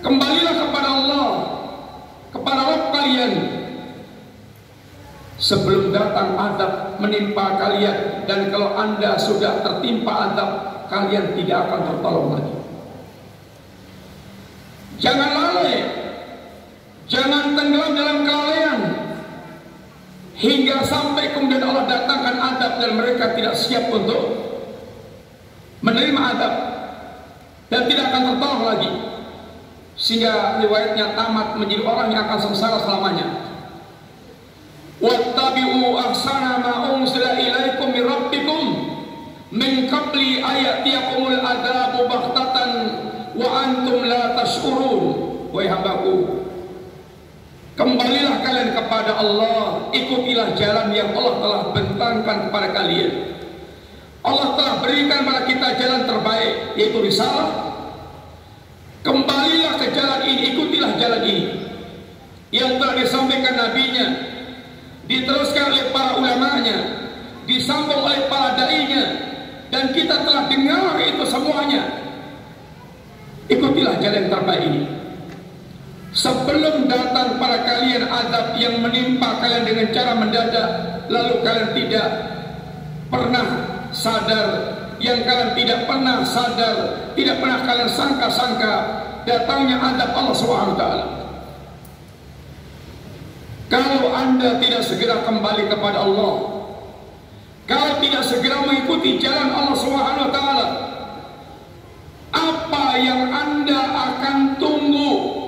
Kembalilah kepada Allah, kepada Rabb kalian, sebelum datang azab menimpa kalian. Dan kalau anda sudah tertimpa azab, kalian tidak akan tertolong lagi. Jangan lalai, jangan tenggelam dalam kelalaian hingga sampai kemudian Allah datangkan azab dan mereka tidak siap untuk menerima azab dan tidak akan tertolong lagi, sehingga riwayatnya tamat menjadi orang yang akan sengsara selamanya. Wattabi'u ahsana ma unzila ilaikum min rabbikum min qabli ayatiyakumul adabu baghtatan wa antum la tash'urun. Wahai hambaku, kembalilah kalian kepada Allah, ikutilah jalan yang Allah telah bentangkan kepada kalian. Allah telah berikan kepada kita jalan terbaik, yaitu risalah. Kembalilah ke jalan ini, ikutilah jalan ini yang telah disampaikan nabinya, diteruskan oleh para ulamanya, disambung oleh para dai-nya, dan kita telah dengar itu semuanya. Ikutilah jalan terbaik ini sebelum datang pada kalian azab yang menimpa kalian dengan cara mendadak, lalu kalian tidak pernah sadar, yang kalian tidak pernah sadar, tidak pernah kalian sangka-sangka datangnya azab Allah SWT. Kalau anda tidak segera kembali kepada Allah, kalau tidak segera mengikuti jalan Allah SWT, apa yang anda akan tunggu?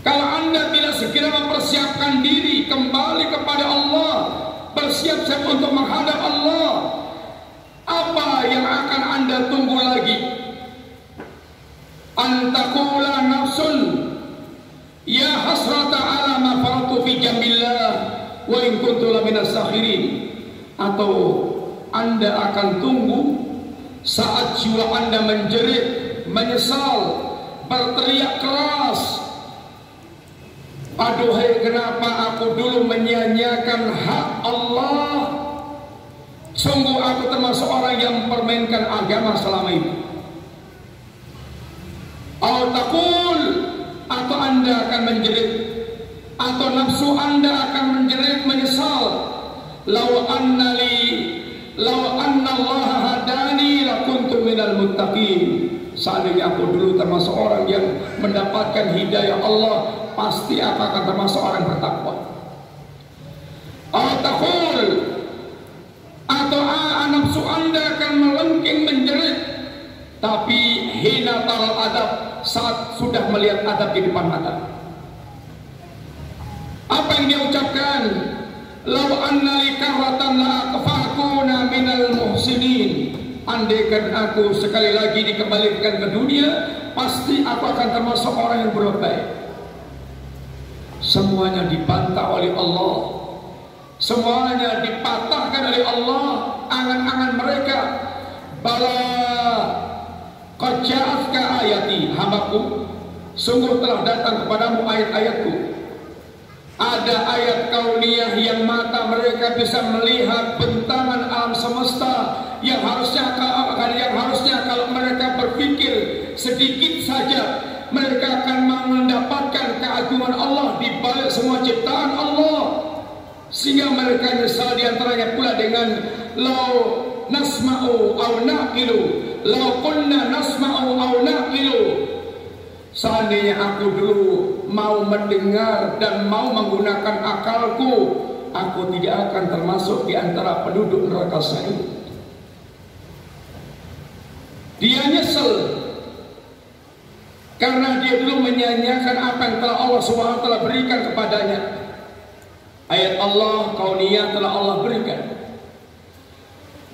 Kalau anda tidak segera mempersiapkan diri kembali kepada Allah, bersiap-siap untuk menghadap Allah, apa yang akan anda tunggu lagi? Antakula nafsun ya hasrata ala ma faratu fi jambillah wa in kuntu laminas sakhirin. Atau anda akan tunggu saat jiwa anda menjerit, menyesal, berteriak keras, aduhai, kenapa aku dulu menyia-nyiakan hak Allah? Sungguh aku termasuk orang yang mempermainkan agama selama ini. Al-taqul, atau anda akan menjerit, atau nafsu anda akan menjerit, menyesal, law anna Allah hadani lakuntu minal muttaqin. Seandainya aku dulu termasuk orang yang mendapatkan hidayah Allah, pasti aku akan termasuk orang bertakwa. Al-taqul, atau nafsu anda akan melengking menjerit, tapi hina taral adab, saat sudah melihat adab di depan mata. Apa yang dia ucapkan? Law anna li karratan la akfakuna minal muhsinin. Andaikan aku sekali lagi dikembalikan ke dunia, pasti aku akan termasuk orang yang berbuat baik. Semuanya dibantah oleh Allah, semuanya dipatahkan oleh Allah, angan-angan mereka. Bala qad ja'atka ayati, hambaku, sungguh telah datang kepadamu ayat-ayatku. Ada ayat kauniyah yang mata mereka bisa melihat bentangan alam semesta, yang harusnya kalau mereka berpikir sedikit saja, mereka akan mendapatkan keagungan Allah di balik semua ciptaan Allah, sehingga mereka nyesal. Di antaranya pula dengan lau nasma'u aw naqilu, lau kunna nasma'u aw naqilu. Seandainya aku dulu mau mendengar dan mau menggunakan akalku, aku tidak akan termasuk di antara penduduk neraka sa'ir. Dia nyesel karena dia dulu menyanyiakan apa yang telah Allah SWT berikan kepadanya. Ayat Allah kauniyah telah Allah berikan.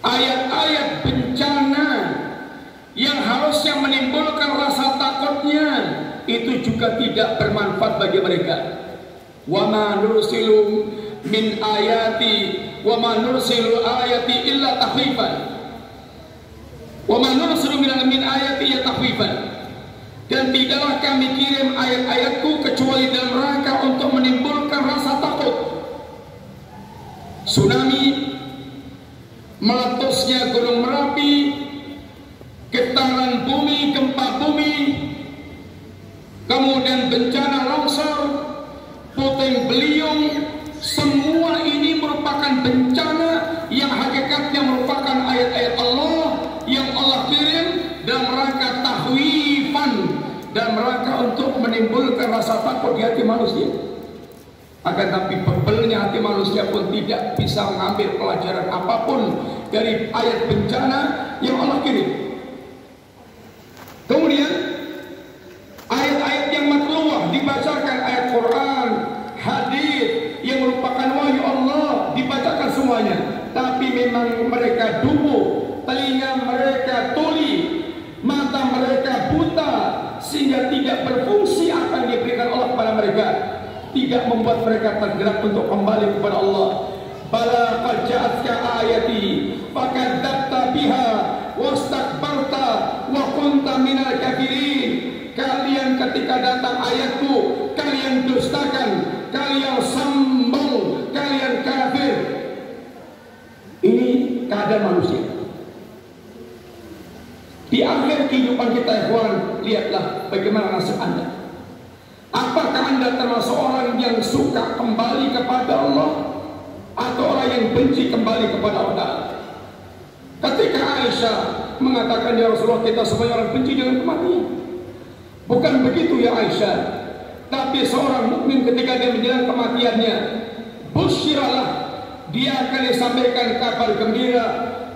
Ayat-ayat bencana yang harusnya menimbulkan rasa takutnya itu juga tidak bermanfaat bagi mereka. Wa ma nursilu min ayati wa ma nursilu ayati illa takhwifan. Wa ma nursilu min ayati ya takhwifan. Dan tidaklah kami kirim ayat-ayatku kecuali dalam rangka untuk menimbulkan rasa takut. Tsunami, meletusnya gunung Merapi, getaran bumi, gempa bumi, kemudian bencana longsor, puting beliung, semua ini merupakan bencana yang hakikatnya merupakan ayat-ayat Allah yang Allah kirim dalam rangka tahwifan, dalam rangka untuk menimbulkan rasa takut di hati manusia. Akan tapi bebelnya hati manusia pun tidak bisa mengambil pelajaran apapun dari ayat bencana yang Allah kirim. Kemudian ayat-ayat yang matluwah dibacakan, ayat Quran, hadis yang merupakan wahyu Allah dibacakan semuanya, tapi memang mereka dumbo, telinga mereka tuli, mata mereka buta, sehingga tidak berfungsi apa yang diberikan Allah kepada mereka, tidak membuat mereka tergerak untuk kembali kepada Allah. Bala qad ja'atka ayati fakadzabta biha wastakbarta wa kunta minal kafirin. Kalian ketika datang ayatku, kalian dustakan, kalian sombong, kalian kafir. Ini keadaan manusia. Di akhir kehidupan kita, ikhwan, lihatlah bagaimana nasib Anda. Apakah Anda termasuk orang yang suka kembali kepada Allah atau orang yang benci kembali kepada Allah? Ketika Aisyah mengatakan, ya Rasulullah, kita semuanya orang benci dengan kematian. Bukan begitu ya Aisyah, tapi seorang mukmin ketika dia menjelang kematiannya, busyiralah, dia akan disampaikan kabar gembira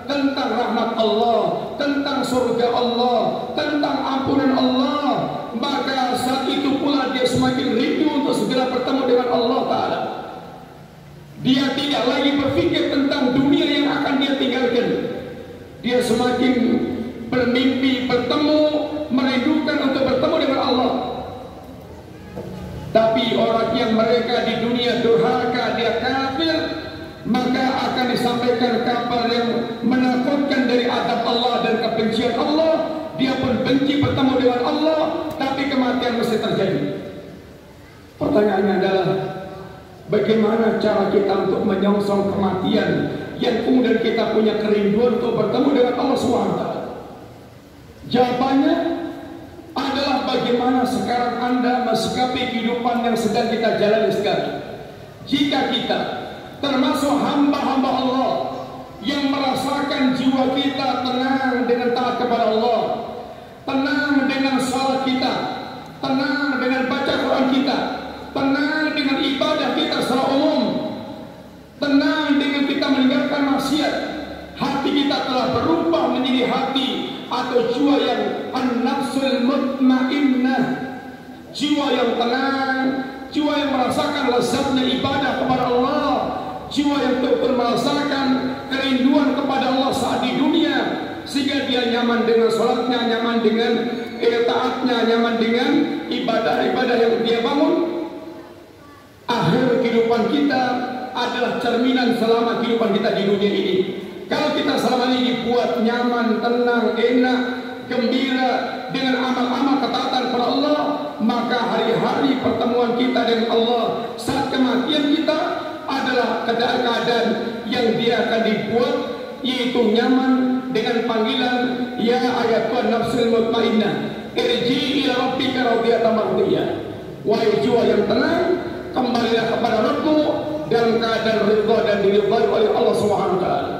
tentang rahmat Allah, tentang surga Allah, tentang ampunan Allah. Maka saat itu pula dia semakin rindu untuk segera bertemu dengan Allah Ta'ala. Dia tidak lagi berpikir tentang dunia yang akan dia tinggalkan. Dia semakin bermimpi bertemu, merindukan untuk bertemu dengan Allah. Tapi orang yang mereka di dunia durhaka, dia kafir, maka akan disampaikan kabar yang menakutkan dari adab Allah dan kebencian Allah. Dia pun benci bertemu dengan Allah, tapi kematian mesti terjadi. Pertanyaannya adalah, bagaimana cara kita untuk menyongsong kematian yang kemudian kita punya kerinduan untuk bertemu dengan Allah SWT? Jawabannya adalah bagaimana sekarang Anda mensikapi kehidupan yang sedang kita jalani sekarang. Jika kita termasuk hamba-hamba Allah yang merasakan jiwa kita tenang dengan taat kepada Allah, tenang dengan salat kita, tenang dengan baca Quran kita, tenang dengan ibadah kita secara umum, tenang dengan kita meninggalkan maksiat, hati kita telah berubah menjadi hati atau jiwa yang an-nafsul mutmainnah, jiwa yang tenang, jiwa yang merasakan lezatnya ibadah kepada Allah, jiwa yang betul-betul merasakan kerinduan kepada Allah saat di dunia, sehingga dia nyaman dengan sholatnya, nyaman dengan taatnya, nyaman dengan ibadah-ibadah yang dia bangun. Akhir kehidupan kita adalah cerminan selama kehidupan kita di dunia ini. Kalau kita selama ini dibuat nyaman, tenang, enak, gembira dengan amal-amal ketaatan kepada Allah, maka hari-hari pertemuan kita dengan Allah saat kematian kita adalah keadaan yang dia akan dibuat, yaitu nyaman dengan panggilan ya ayatuhan nafsul mutmainnah irji ila rabbika radiyatan mardiyah. Wahai jiwa yang tenang, kembalilah kepada Rabbmu dalam keadaan ridha dan diridhai oleh Allah Subhanahu wa taala.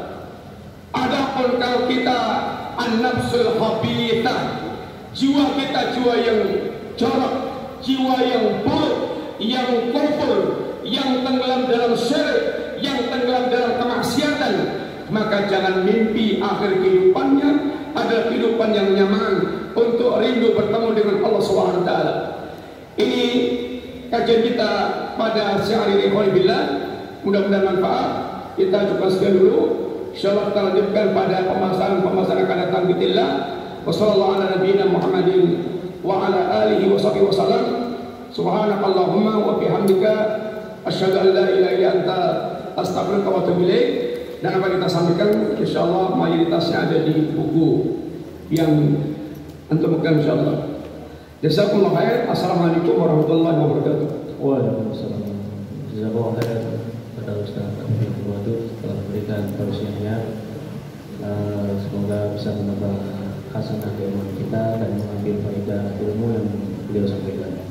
Adapun kalau kita an-nafsul khabithah, jiwa kita jiwa yang jorok, jiwa yang buruk, yang kufur, yang tenggelam dalam syirik, yang tenggelam dalam kemaksiatan, maka jangan mimpi akhir kehidupannya adalah kehidupan yang nyaman untuk rindu bertemu dengan Allah Subhanahu wa taala. Ini kajian kita pada siang hari ini, billah. Mudah-mudahan manfaat. Kita cukup sekian dulu. Insyaallah kita lanjutkan pada pembahasan akan datang bismillah. Wassallallahu ala nabiyyina Muhammadin wa ala alihi wa sahbihi wasallam. Subhanakallahumma wa bihamdika asyhadu an la ilaha illa anta astaghfiruka wa atubu ilaik. Dan apa kita sampaikan insyaallah mayoritasnya ada di buku yang antum bukan insyaallah. Jazakumullah khair. Assalamualaikum warahmatullahi wabarakatuh. Waalaikumsalam. Jazakallahu khair pada Ustaz Abdul Wadud telah memberikan tausiahnya. Semoga bisa menambah hasanah ilmu kita dan mengambil faedah ilmu yang beliau sampaikan.